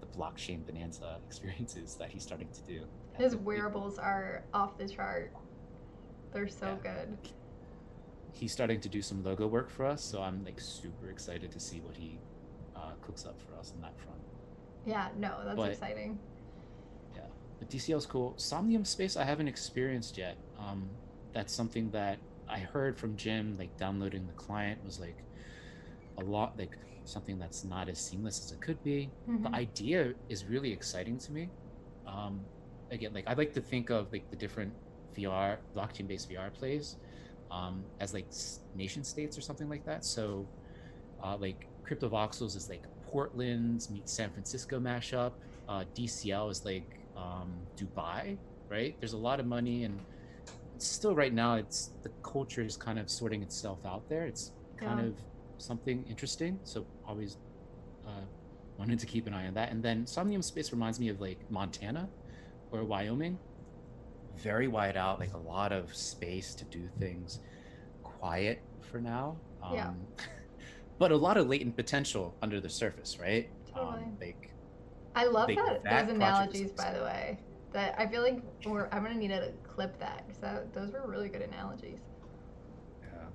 the blockchain bonanza experiences that he's starting to do. And His wearables are off the chart. They're so yeah, good. he's starting to do some logo work for us, so I'm like super excited to see what he cooks up for us on that front. Yeah, no, that's But exciting. yeah, but DCL is cool. Somnium Space I haven't experienced yet. That's something that I heard from Jim, like downloading the client was like a lot, like something that's not as seamless as it could be. The Hmm. idea is really exciting to me. Um, Again, like I like to think of like the different VR, blockchain-based VR plays, as like nation states or something like that. So like Crypto Voxels is like Portland's meets San Francisco mashup. DCL is like Dubai, right? There's a lot of money, and still right now, it's the culture is kind of sorting itself out there. It's kind Yeah. of something interesting. So always uh, wanted to keep an eye on that. And then Somnium Space reminds me of like Montana or Wyoming. Very wide out, like a lot of space to do things. Quiet for now. Yeah. But a lot of latent potential under the surface, right? Totally. Like I love like that those that project is analogies, by the way. That I feel like I'm gonna need to clip that because those were really good analogies. yeah.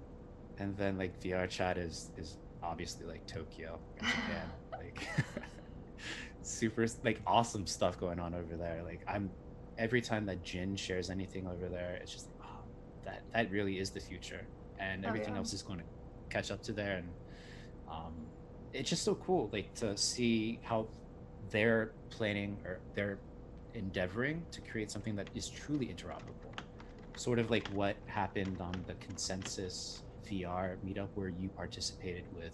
And then like VR chat is obviously like Tokyo in Japan. Like super like awesome stuff going on over there. Like I'm every time that Jin shares anything over there, it's just like, oh, that really is the future. And Oh everything yeah. else is going to catch up to there. And um it's just so cool, like to see how they're planning or they're endeavoring to create something that is truly interoperable. Sort of like what happened on the Consensus VR meetup where you participated with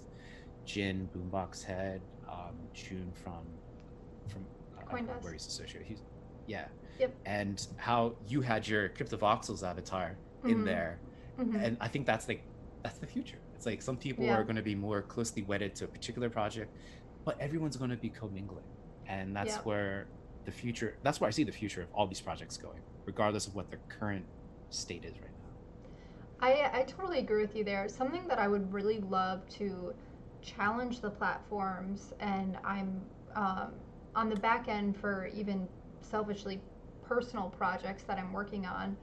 Jin, Boombox Head, June from I don't know Coindesk. where he's associated. He's yeah, Yep. and how you had your Cryptovoxels avatar in Mhm. there, Mhm. and I think that's the future. It's like some people Yeah. are going to be more closely wedded to a particular project, but everyone's going to be commingling, and that's Yep. where the future. That's where I see the future of all these projects going, regardless of what their current state is right now. I totally agree with you there. Something that I would really love to challenge the platforms, and I'm um, on the back end for even selfishly personal projects that I'm working on.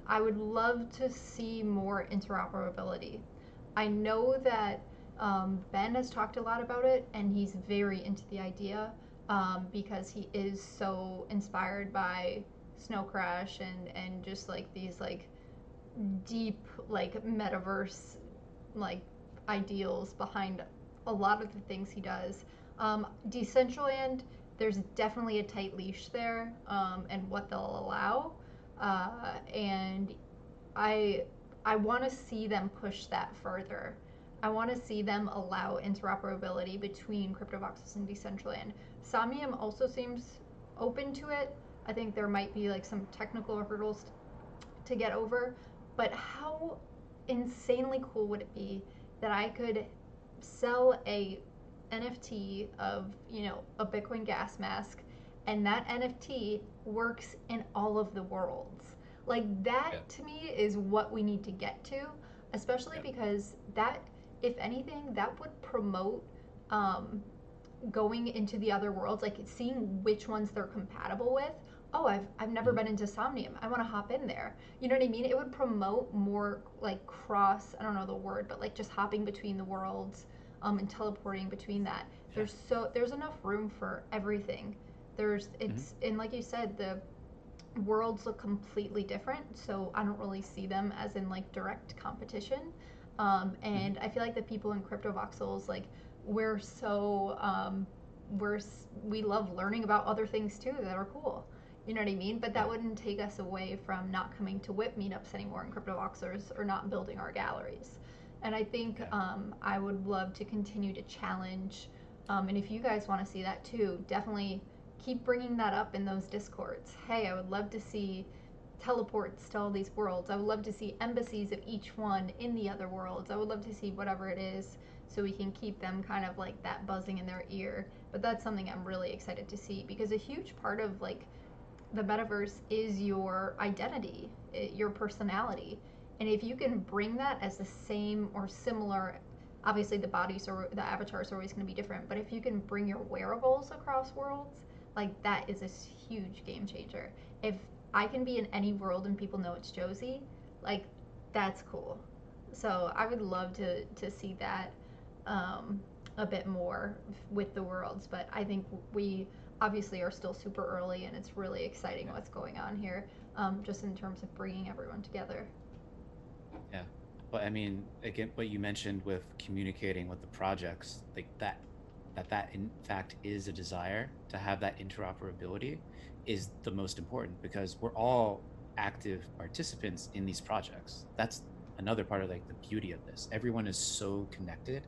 I would love to see more interoperability. I know that Ben has talked a lot about it, and he's very into the idea because he is so inspired by Snow Crash and just like these like deep like metaverse like ideals behind a lot of the things he does. Decentraland, there's definitely a tight leash there, and what they'll allow, and I I want to see them push that further. I want to see them allow interoperability between CryptoVoxels and Decentraland. Somnium also seems open to it. I think there might be like some technical hurdles to get over, but how insanely cool would it be that I could sell a NFT of, a Bitcoin gas mask, and that NFT works in all of the worlds. Like that Yeah, to me is what we need to get to, especially yeah, because that, if anything, that would promote um, going into the other worlds, like seeing which ones they're compatible with. Oh, I've never mm-hmm. been into Somnium. I want to hop in there. You know what I mean? It would promote more like cross. I don't know the word, but like just hopping between the worlds, and teleporting between that. Yeah, There's enough room for everything. mm-hmm. And like you said, the worlds look completely different, so I don't really see them as in like direct competition. Mm-hmm. And I feel like the people in crypto voxels, like we're so we love learning about other things too that are cool. You know what I mean? But Yeah, that wouldn't take us away from not coming to whip meetups anymore in crypto voxers or not building our galleries. And I think yeah, I would love to continue to challenge. And if you guys want to see that too, definitely keep bringing that up in those discords. Hey, I would love to see teleports to all these worlds. I would love to see embassies of each one in the other worlds. I would love to see whatever it is so we can keep them kind of like that buzzing in their ear. But that's something I'm really excited to see because a huge part of like the metaverse is your identity, your personality. And if you can bring that as the same or similar, obviously the bodies or the avatars are always going to be different, but if you can bring your wearables across worlds, like that is a huge game changer. If I can be in any world and people know it's Josie, like that's cool. So I would love to see that um, a bit more with the worlds, but I think we obviously are still super early and it's really exciting yeah, what's going on here, just in terms of bringing everyone together. yeah. But I mean, again, what you mentioned with communicating with the projects, like that in fact is a desire to have that interoperability is the most important because we're all active participants in these projects. That's another part of like the beauty of this. Everyone is so connected,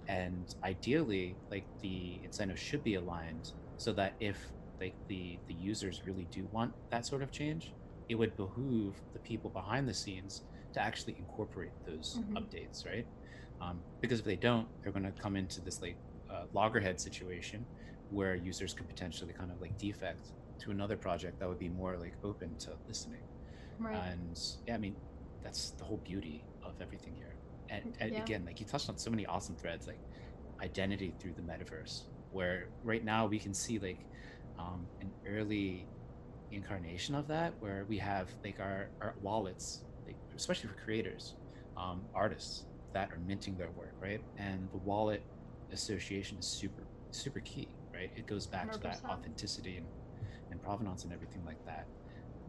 and ideally, like the incentives should be aligned so that if like the users really do want that sort of change, it would behoove the people behind the scenes to actually incorporate those Mm-hmm. updates, right? Because if they don't, they're going to come into this like loggerhead situation where users could potentially kind of like defect to another project that would be more like open to listening. Right. And yeah, I mean, that's the whole beauty of everything here. And Yeah. again, like you touched on so many awesome threads, like identity through the metaverse, where right now we can see like an early incarnation of that where we have like our wallets, like especially for creators, artists that are minting their work, right? And the wallet association is super key, right? It goes back to that 100%. authenticity and provenance and everything like that.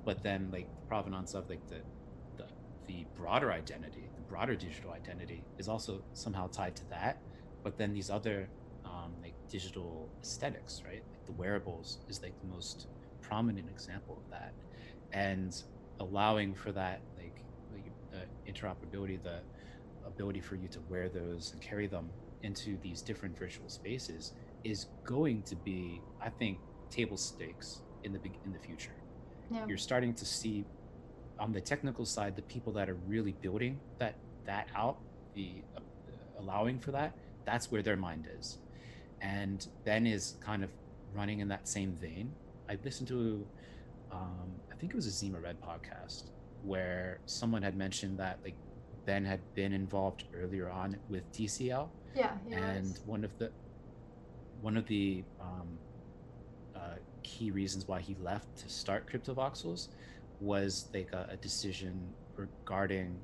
But then like the provenance of like the broader identity, the broader digital identity is also somehow tied to that. but then these other like digital aesthetics, right? Like the wearables is like the most prominent example of that, and allowing for that like interoperability, the ability for you to wear those and carry them into these different virtual spaces is going to be, I think, table stakes in the future. Yeah. You're starting to see on the technical side the people that are really building that out, the allowing for that. That's where their mind is, and Ben is kind of running in that same vein. I listened to I think it was a Zima Red podcast where someone had mentioned that like Ben had been involved earlier on with DCL, Yeah, he and was. one of the key reasons why he left to start CryptoVoxels was like a decision regarding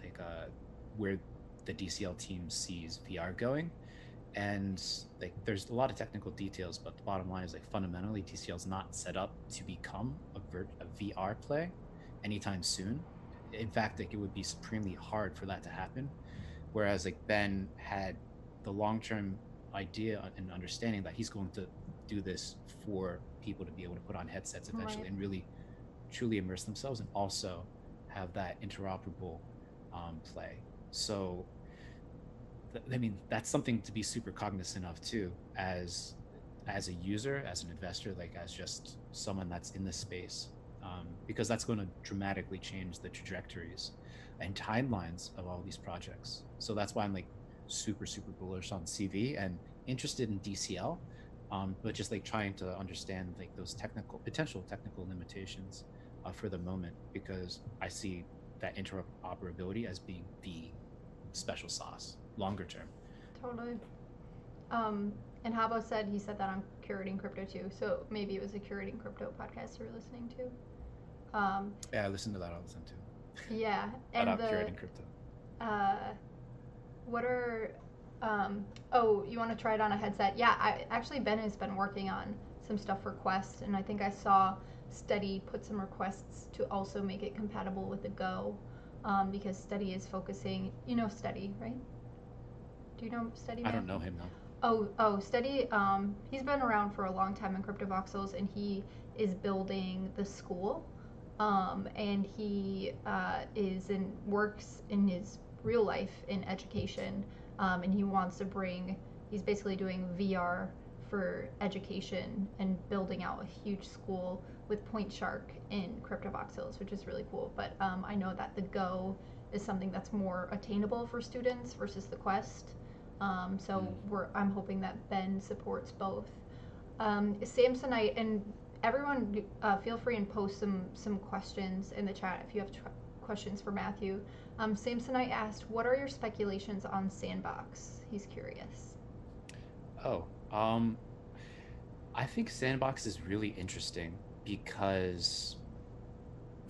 like where the DCL team sees VR going. And like there's a lot of technical details, but the bottom line is like fundamentally DCL is not set up to become a VR play anytime soon. In fact, like it would be supremely hard for that to happen. Whereas like Ben had the long-term idea and understanding that he's going to do this for people to be able to put on headsets Right. eventually and really truly immerse themselves and also have that interoperable play. So I mean, that's something to be super cognizant of too, as a user, as an investor, like as just someone that's in the space, because that's going to dramatically change the trajectories and timelines of all these projects. So that's why I'm like super bullish on CV and interested in DCL, but just like trying to understand like those potential technical limitations for the moment, because I see that interoperability as being the special sauce longer term. Totally. Um, and Habo said he said that on curating crypto too. So maybe it was a curating crypto podcast you were listening to. Yeah, I listen to that all the time too. Yeah, Shout and out the curating crypto. uh, what are oh, you want to try it on a headset? Yeah, I actually Ben has been working on some stuff for Quest, and I think I saw Steady put some requests to also make it compatible with the Go, because Steady is focusing. You know Steady, right? Do you know Steady, I don't know Matthew? him though. Oh, Steady. He's been around for a long time in CryptoVoxels, and he is building the school. And he is in works in his real life in education, and he wants to bring. He's basically doing VR for education and building out a huge school with Point Shark in CryptoVoxels, which is really cool. But I know that the Go is something that's more attainable for students versus the Quest. So Mm. I'm hoping that Ben supports both. Samsonite and everyone, feel free and post some questions in the chat if you have questions for Matthew. Samsonite asked, "What are your speculations on Sandbox?" He's curious. Oh, I think Sandbox is really interesting because,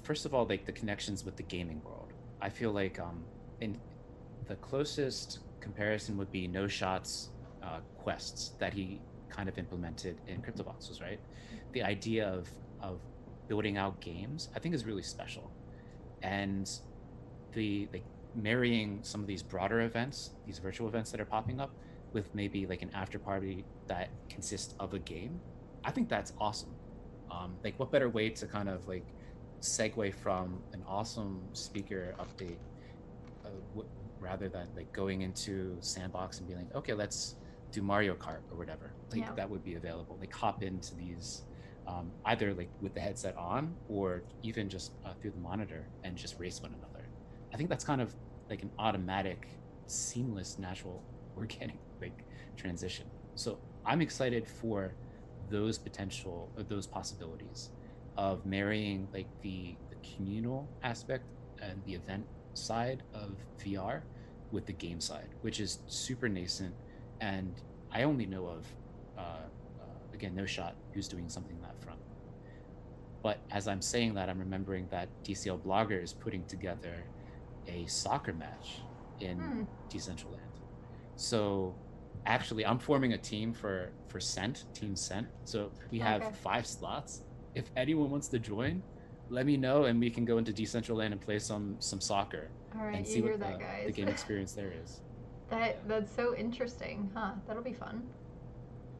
first of all, like the connections with the gaming world. I feel like in the closest comparison would be No Shot's quests that he kind of implemented in CryptoVoxels, right? The idea of building out games, I think, is really special, and the like marrying some of these broader events, these virtual events that are popping up, with maybe like an after party that consists of a game, I think that's awesome. Like, what better way to kind of like segue from an awesome speaker update, rather than like going into Sandbox and being like, okay, let's do Mario Kart or whatever. Like Yeah. that would be available. Like hop into these, either like with the headset on or even just through the monitor and just race one another. I think that's kind of like an automatic, seamless, natural, organic like transition. So I'm excited for those possibilities of marrying like the communal aspect and the event side of VR with the game side, which is super nascent. And I only know of, again, No Shot, who's doing something on that front. But as I'm saying that, I'm remembering that DCL Blogger is putting together a soccer match in Hmm. Decentraland. So actually, I'm forming a team for Team Cent. So we have Okay. 5 slots. If anyone wants to join, let me know and we can go into Decentraland and play some soccer All right. and You see hear what that, the guys? game experience there is. That's so interesting, huh? That'll be fun.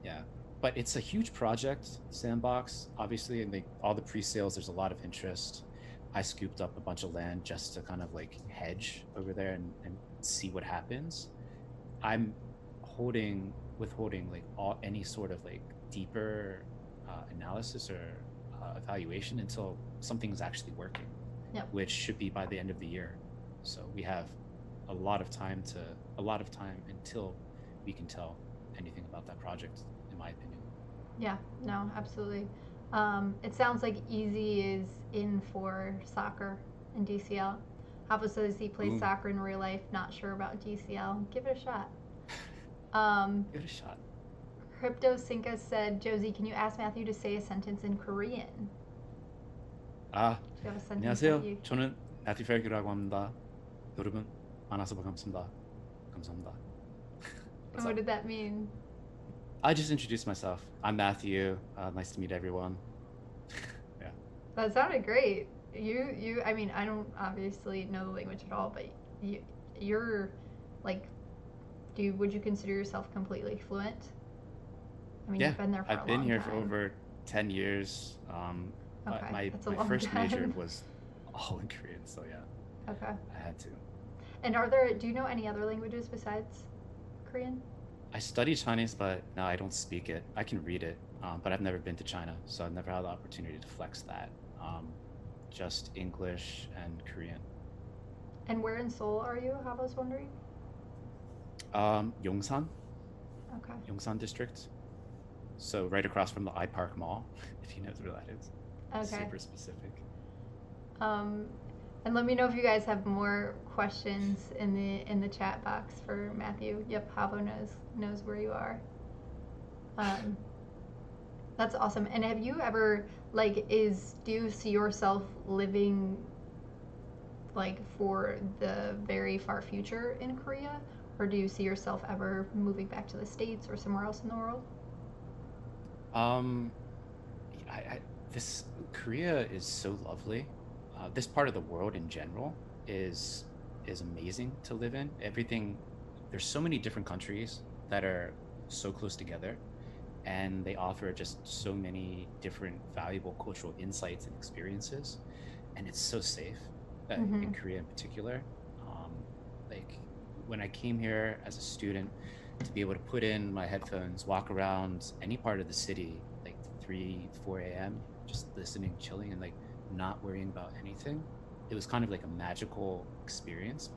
Yeah, but it's a huge project, Sandbox. Obviously, and like all the pre-sales, there's a lot of interest. I scooped up a bunch of land just to kind of like hedge over there and see what happens. I'm withholding like all any sort of like deeper analysis or evaluation until something's actually working, Yep. which should be by the end of the year. So we have a lot of time to a lot of time until we can tell anything about that project, in my opinion. Yeah. No, absolutely. It sounds like Easy is in for soccer in DCL. Hava says he plays Boom. soccer in real life. Not sure about DCL. Give it a shot. Um, Give it a shot. Crypto Cinca said, Josie, can you ask Matthew to say a sentence in Korean? 아, Do you have a sentence that 안녕하세요. you? 저는 나티펠기라고 합니다. 여러분 만나서 반갑습니다. 감사합니다. What's What up? did that mean? I just introduced myself. I'm Matthew. Nice to meet everyone. Yeah. That sounded great. You. I mean, I don't obviously know the language at all, but you're like, would you consider yourself completely fluent? I mean, Yeah, you've been there for a I've been long here for time. over 10 years. Okay, that's a My long first major time. was all in Korean, so yeah, Okay. I had to. And do you know any other languages besides Korean? I study Chinese, but no, I don't speak it. I can read it, but I've never been to China, so I've never had the opportunity to flex that. Just English and Korean. And where in Seoul are you? I was wondering. Yongsan, Okay. Yongsan district. So right across from the iPark Mall, if you know where that is. Okay. Super specific. Um, and let me know if you guys have more questions in the chat box for Matthew. Yep, Havo knows where you are. Um, that's awesome. And have you ever do you see yourself living like for the very far future in Korea, or do you see yourself ever moving back to the States or somewhere else in the world? Um, I this Korea is so lovely. This part of the world in general is is amazing to live in. Everything there's so many different countries that are so close together, and they offer just so many different valuable cultural insights and experiences, and it's so safe Mm-hmm. in Korea in particular. Um, like when I came here as a student, to be able to put in my headphones, walk around any part of the city, like 3, 4 a.m., just listening, chilling, and like not worrying about anything. It was kind of like a magical experience,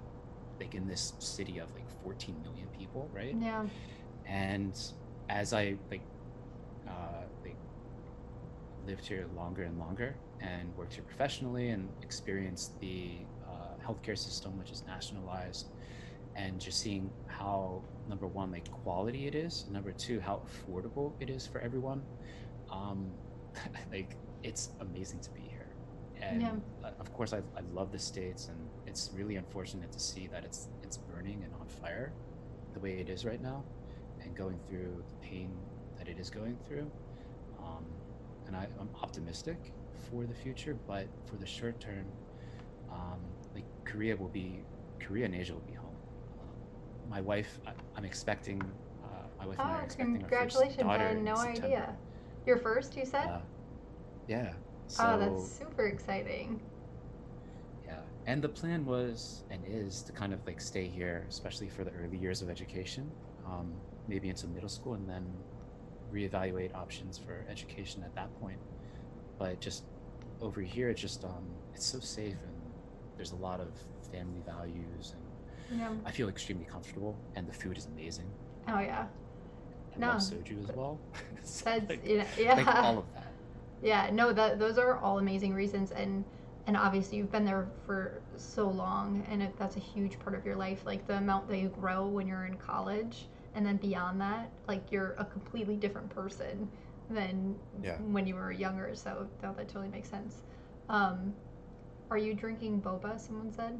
like in this city of like 14 million people, right? Yeah. And as I like lived here longer and longer and worked here professionally and experienced the healthcare system, which is nationalized, and just seeing how number one, like quality it is, number two, how affordable it is for everyone. Um, like it's amazing to be here, Yeah. and of course, I love the States, and it's really unfortunate to see that it's burning and on fire, the way it is right now, and going through the pain that it is going through. Um, and I'm optimistic for the future, but for the short term, like Korea and Asia will be home. Um, my wife, I'm expecting, my wife and I are Oh, expecting our first congratulations. I daughter had in no September. idea. Your first, you said? Uh, yeah. Oh, that's So super exciting. yeah, and the plan was and is to kind of like stay here, especially for the early years of education, maybe into middle school, and then reevaluate options for education at that point. But just over here, it's so safe, and there's a lot of family values, and Yeah. I feel extremely comfortable, and the food is amazing. Oh, yeah. I love No, soju as well. So that's like yeah. all of that. Yeah, no, those are all amazing reasons, and obviously you've been there for so long, and that's a huge part of your life. Like the amount that you grow when you're in college, and then beyond that, like you're a completely different person than Yeah. when you were younger. So that totally makes sense. Um, are you drinking boba? Someone said.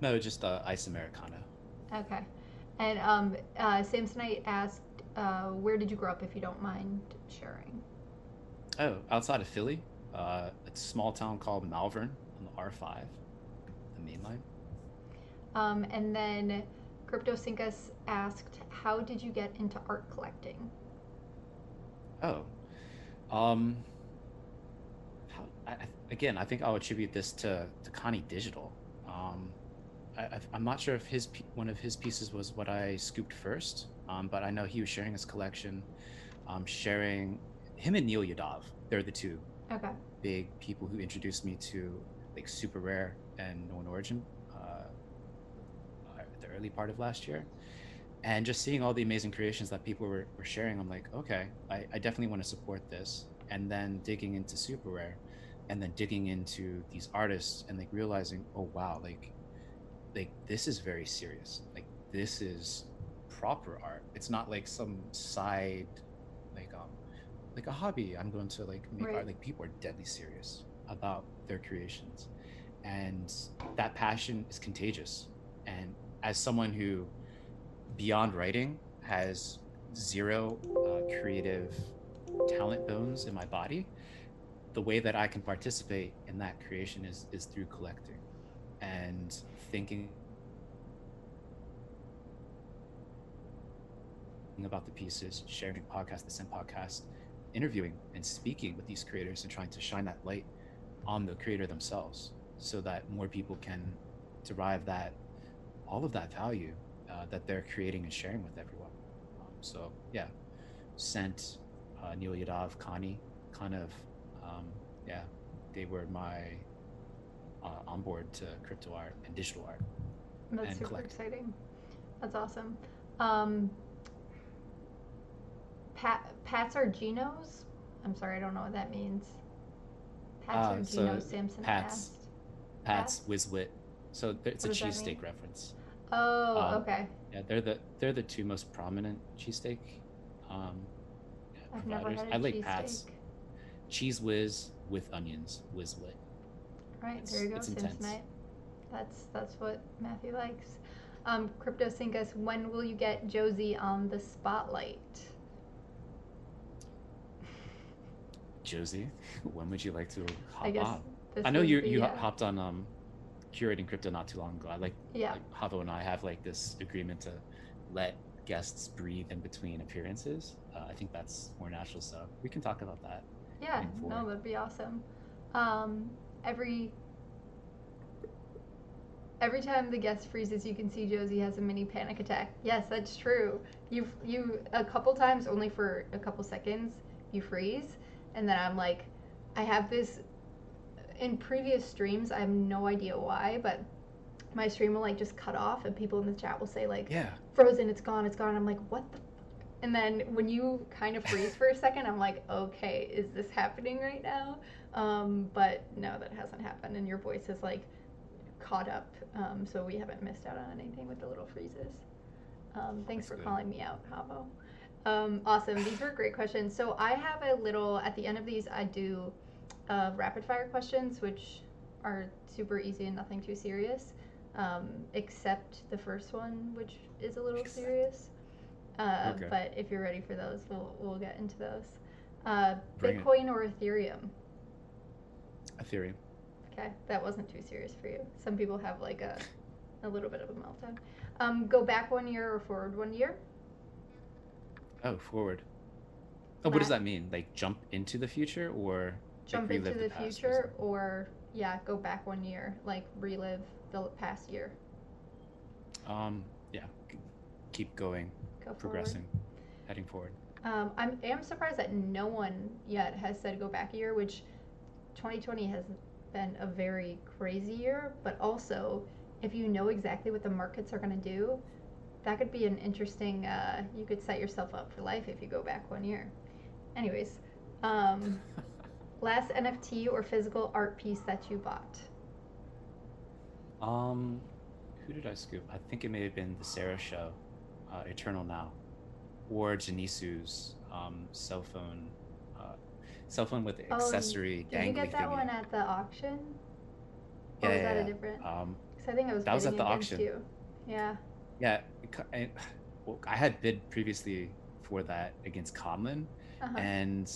No, just ice americano. Okay, and Samsonite asked, where did you grow up, if you don't mind sharing? Oh, outside of Philly, it's a small town called Malvern on the R5, the main line. And then CryptoSyncus asked, "How did you get into art collecting?" Oh, um, again, I think I'll attribute this to Connie Digital. Um, I'm not sure if one of his pieces was what I scooped first, but I know he was sharing his collection, sharing him and Neil Yadav. They're the two Okay. big people who introduced me to like super rare and known origin at the early part of last year. And just seeing all the amazing creations that people were sharing, I'm like, okay, I definitely want to support this. And then digging into super rare and then digging into these artists and like realizing, oh wow, like this is very serious. Like this is proper art. It's not like some side like like a hobby. I'm going to like make Right. art. Like people are deadly serious about their creations. And that passion is contagious. And as someone who beyond writing has zero creative talent bones in my body, the way that I can participate in that creation is through collecting and thinking about the pieces, sharing podcasts, the Send podcast, interviewing and speaking with these creators and trying to shine that light on the creator themselves so that more people can derive that all of that value that they're creating and sharing with everyone. So yeah, Sent, Neil Yadav, Connie, kind of, um, yeah, they were my onboard to crypto art and digital art That's and super collecting. exciting. That's awesome. Um, Pats or Genos? I'm sorry, I don't know what that means. Pats or So Genos? Samson Pat's asked. Pat's Pats? Whizwit. So it's What a does that mean? cheesesteak reference. Oh, Um, okay. yeah, they're the two most prominent cheesesteak um, yeah, I've never providers. had a I like cheesesteak. Pat's Cheese Whiz with onions, Whizwit. All right, there you go, It's intense. Samsonite. That's what Matthew likes. CryptoSyncus, when will you get Josie on the spotlight? Josie, when would you like to I hop guess on? I this know was you the hopped on curating crypto not too long ago. I yeah. like Havo and I have like this agreement to let guests breathe in between appearances. I think that's more natural, so we can talk about that Yeah, heading no, forward. that'd be awesome. Um, every every time the guest freezes, you can see Josie has a mini panic attack. Yes, that's true. You a couple times, only for a couple seconds, you freeze, and then I'm like, I have this in previous streams. I have no idea why, but my stream will like just cut off, and people in the chat will say like, Yeah. "Frozen, it's gone, it's gone." I'm like, what the? And then when you kind of freeze for a second, I'm like, okay, is this happening right now? But no, that hasn't happened, and your voice is like caught up, so we haven't missed out on anything with the little freezes. Thanks That's for good. calling me out, Havo. Awesome. These were great questions. So I have a little, at the end of these, I do rapid fire questions, which are super easy and nothing too serious, except the first one, which is a little Except. serious. Okay. But if you're ready for those, we'll get into those. Bring it. Bitcoin or Ethereum? Ethereum. Okay, that wasn't too serious for you. Some people have like a little bit of a meltdown. Go back 1 year or forward 1 year? Oh, forward. Oh, what does Matt, that mean? Like jump into the future or like jump into relive the the past? What does it future mean? or, yeah, go back 1 year, like relive the past year. Yeah, keep going, Go forward. progressing, heading forward. I am surprised that no one yet has said go back a year, which 2020 has been a very crazy year, but also if you know exactly what the markets are going to do, that could be an interesting, you could set yourself up for life if you go back 1 year. Anyways, um, last NFT or physical art piece that you bought? Um, who did I scoop? I think it may have been the Sarah show, Eternal Now, or Janisu's uh, cell phone with Oh, accessory did you dangly get that thingy. one at the auction? Or Yeah, was yeah, that a yeah. different? Um, Because I think I was that was bidding at the against auction. you. Yeah. Yeah, well, I had bid previously for that against Conlon, Uh huh. and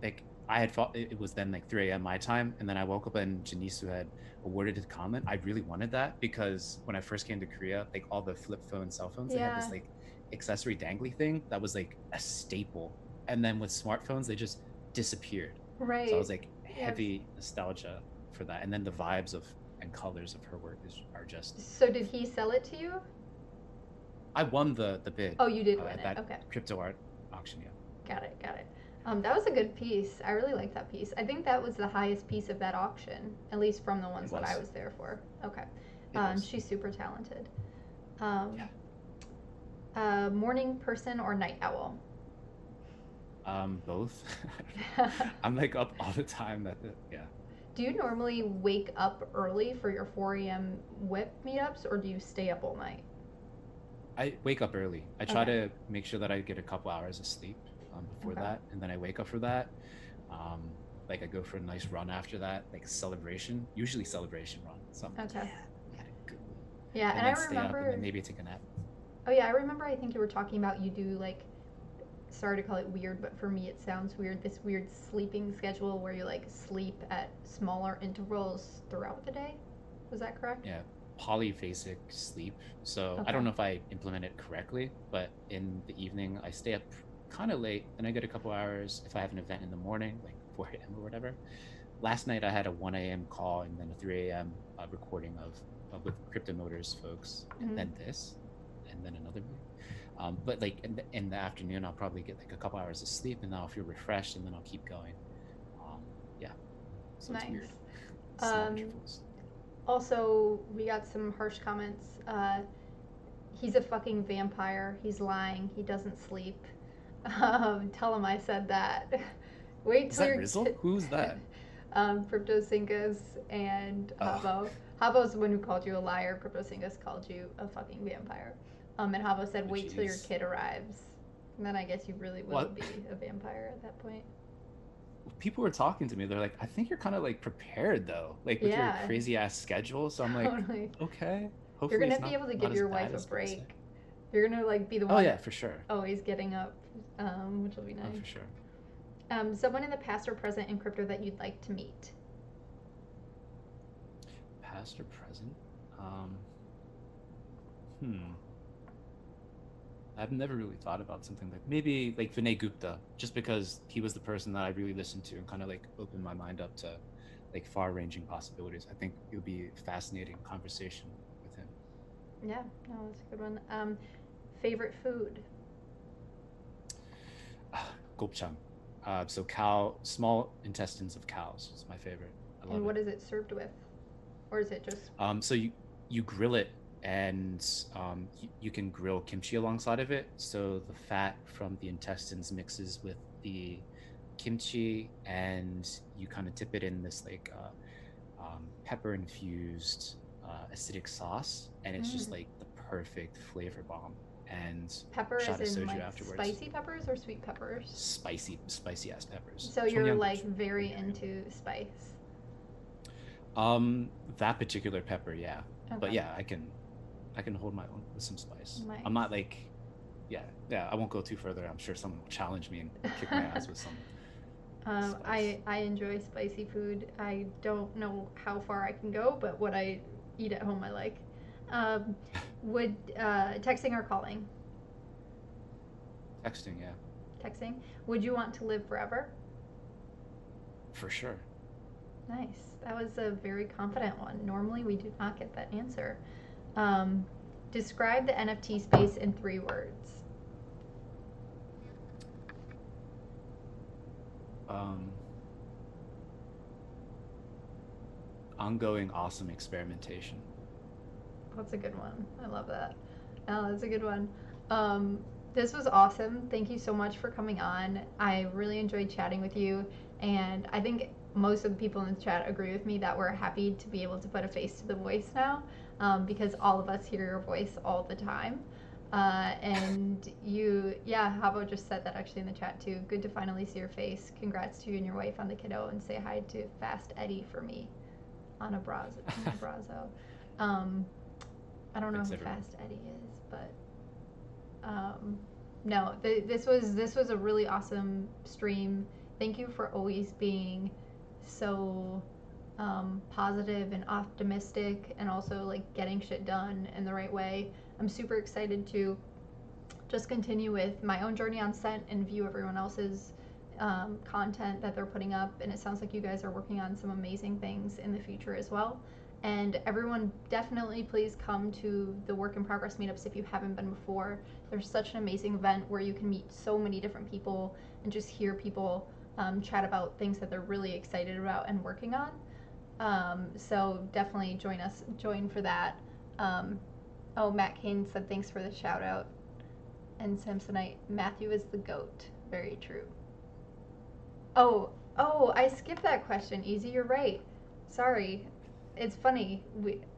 like I had thought it was then like 3 a.m. my time, and then I woke up and Janisu had awarded a comment. I really wanted that because when I first came to Korea, like all the flip phone cell phones, they had Yeah, this like accessory dangly thing that was like a staple. And then with smartphones, they just disappeared. So I right. was like Yes. heavy nostalgia for that. And then the vibes of and colors of her work are just So did he sell it to you? I won the bid Oh, you did win at it. that Okay. crypto art auction. Yeah, Got it, got it. That was a good piece. I really liked that piece. I think that was the highest piece of that auction, at least from the ones it that I was. was there for. Okay. It was. She's super talented. Um, Yeah. Morning person or night owl? Both. I'm like up all the time. Yeah. Do you normally wake up early for your 4 a.m. whip meetups, or do you stay up all night? I wake up early. I try Okay. to make sure that I get a couple hours of sleep before Okay. that, and then I wake up for that. Um, like I go for a nice run after that, like celebration, usually celebration run. So I'm like, Okay. yeah, we had a good one. Yeah, And and I then stay up, and then remember. maybe take a nap. Oh yeah, I remember. I think you were talking about you do like. Sorry to call it weird, but for me it sounds weird. This weird sleeping schedule where you like sleep at smaller intervals throughout the day. Was that correct? Yeah, polyphasic sleep. So I Okay. don't know if I implement it correctly, but in the evening I stay up kind of late, then I get a couple hours if I have an event in the morning, like 4 a.m. or whatever. Last night I had a 1 a.m. call and then a 3 a.m. Recording of with Crypto Motors folks, and Mm-hmm. then this, and then another meeting. But like in the afternoon, I'll probably get like a couple hours of sleep, and then I'll feel refreshed, and then I'll keep going. Yeah, so it's Nice. weird. Small Um, intervals. Also, we got some harsh comments. He's a fucking vampire. He's lying. He doesn't sleep. Tell him I said that. Wait Is till that you're. Rizzle? Who's that? Cryptosinkus and Oh, Havo. Havo's the one who called you a liar. Cryptosinkus called you a fucking vampire. And Havo said, oh, wait till your jeez. kid arrives. And then I guess you really will What? be a vampire at that point. People were talking to me. They're like, I think you're kind of like prepared though, like with your Yeah, crazy ass schedule. So I'm like, totally. okay. You're Hopefully, gonna it's be not able to not give as your wife bad a as people say. break. You're gonna like be the Oh one yeah, for sure. always getting up, which will be Oh, nice. for sure. Someone in the past or present in crypto that you'd like to meet. Past or present? Um, hmm. I've never really thought about something like maybe like Vinay Gupta, just because he was the person that I really listened to and kind of like opened my mind up to like far-ranging possibilities. I think it would be a fascinating conversation with him. Yeah, no, that's a good one. Favorite food. Gopchang. So small intestines of cows is my favorite. I And love it. what is it served with? Or is it just. So you grill it, and you can grill kimchi alongside of it. So the fat from the intestines mixes with the kimchi, and you kind of dip it in this like pepper infused acidic sauce, and it's just Mm, like the perfect flavor bomb. And pepper as shot of in soju like afterwards. spicy peppers or sweet peppers? Spicy ass peppers. So you're like 청양고추. very Korean. into spice. That particular pepper, yeah. But Okay, yeah, I can hold my own with some spice. I'm nice. not like, yeah. I won't go too further. I'm sure someone will challenge me and kick my ass with some spice. I enjoy spicy food. I don't know how far I can go, but what I eat at home I like. Um, would texting or calling? Texting, yeah, Texting. Would you want to live forever? for sure. Nice. That was a very confident one. Normally we do not get that answer. Um, Describe the NFT space in 3 words. Um, Ongoing awesome experimentation. That's a good one. I love that. Oh, that's a good one. Um, this was awesome. Thank you so much for coming on. I really enjoyed chatting with you, and I think most of the people in the chat agree with me that we're happy to be able to put a face to the voice now, because all of us hear your voice all the time. And you, yeah, Havo just said that actually in the chat too. Good to finally see your face. Congrats to you and your wife on the kiddo, and say hi to Fast Eddie for me on a brazo. On a brazo. Um, I don't know Thanks, who everyone. Fast Eddie is, but um, no, this was a really awesome stream. Thank you for always being so positive and optimistic, and also like getting shit done in the right way. I'm super excited to just continue with my own journey on Scent and view everyone else's content that they're putting up. And it sounds like you guys are working on some amazing things in the future as well. And everyone, definitely please come to the Work in Progress meetups if you haven't been before. There's such an amazing event where you can meet so many different people and just hear people chat about things that they're really excited about and working on. So definitely join for that. Oh, Matt Kane said thanks for the shout out. And Samsonite, Matthew is the GOAT. Very true. Oh, I skipped that question. Easy, you're right. Sorry. It's funny.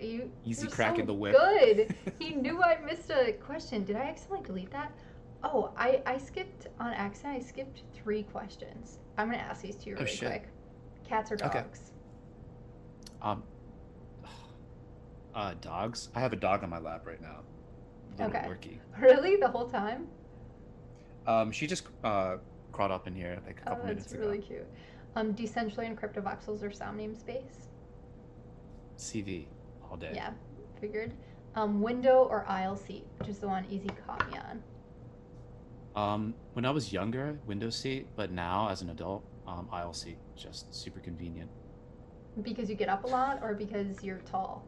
Easy You're cracking so the whip. good. He knew I missed a question. Did I accidentally delete that? Oh, I skipped on accident. I skipped 3 questions. I'm gonna ask these to you really quick. Cats or dogs? Okay. Um, dogs. I have a dog on my lap right now. Little Okay. Yorkie. Really? The whole time? She just crawled up in here like a couple minutes ago. That's really cute. Decentraland, Cryptovoxels, or Sound Namespace? CV all day. Yeah, figured. Window or aisle seat, which is the one Easy caught me on. When I was younger, window seat, but now as an adult, aisle seat, just super convenient. Because you get up a lot, or because you're tall?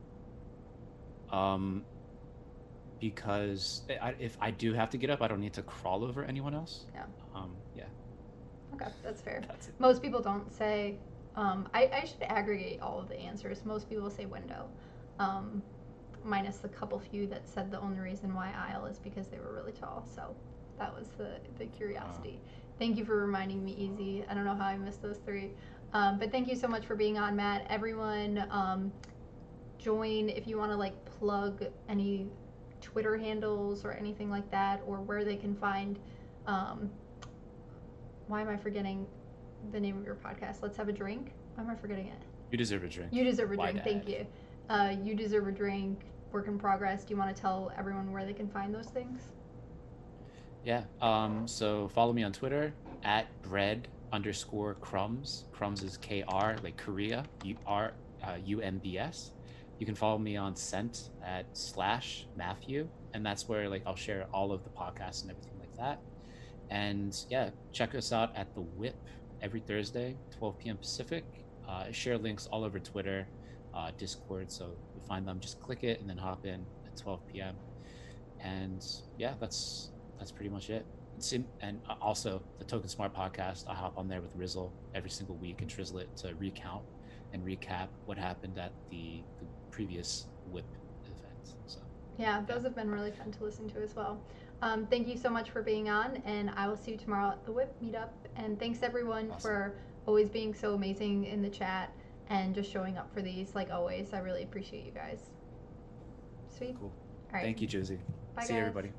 Because if I do have to get up, I don't need to crawl over anyone else. Yeah. Yeah. Okay, that's fair. That's it. Most people don't say. I should aggregate all of the answers. Most people say window, minus the couple few that said the only reason why aisle is because they were really tall. So that was the curiosity. Thank you for reminding me, Easy. I don't know how I missed those 3. But thank you so much for being on, Matt. Everyone, join if you want to like plug any Twitter handles or anything like that, or where they can find. Why am I forgetting the name of your podcast? Let's Have a Drink. Why am I forgetting it? You deserve a drink. You deserve a drink. Dad. Thank you. You deserve a drink. Work in Progress. Do you want to tell everyone where they can find those things? Yeah. So follow me on Twitter at bread_crumbs. Crumbs is KR, like Korea, UMBS. You can follow me on Scent at /Matthew, and that's where like I'll share all of the podcasts and everything like that. And yeah, check us out at the Whip every Thursday, 12 p.m. Pacific. I share links all over Twitter, Discord, so you find them, just click it and then hop in at 12 p.m. And yeah, that's pretty much it. And also the Token Smart podcast, I hop on there with Rizzle every single week and Trizzle it to recount and recap what happened at the previous Whip event. So yeah, those have been really fun to listen to as well. Thank you so much for being on, and I will see you tomorrow at the Whip meetup. And thanks everyone for always being so amazing in the chat and just showing up for these like always. I really appreciate you guys. Sweet. Cool. All right. Thank you, Josie. Bye, See guys. you, everybody.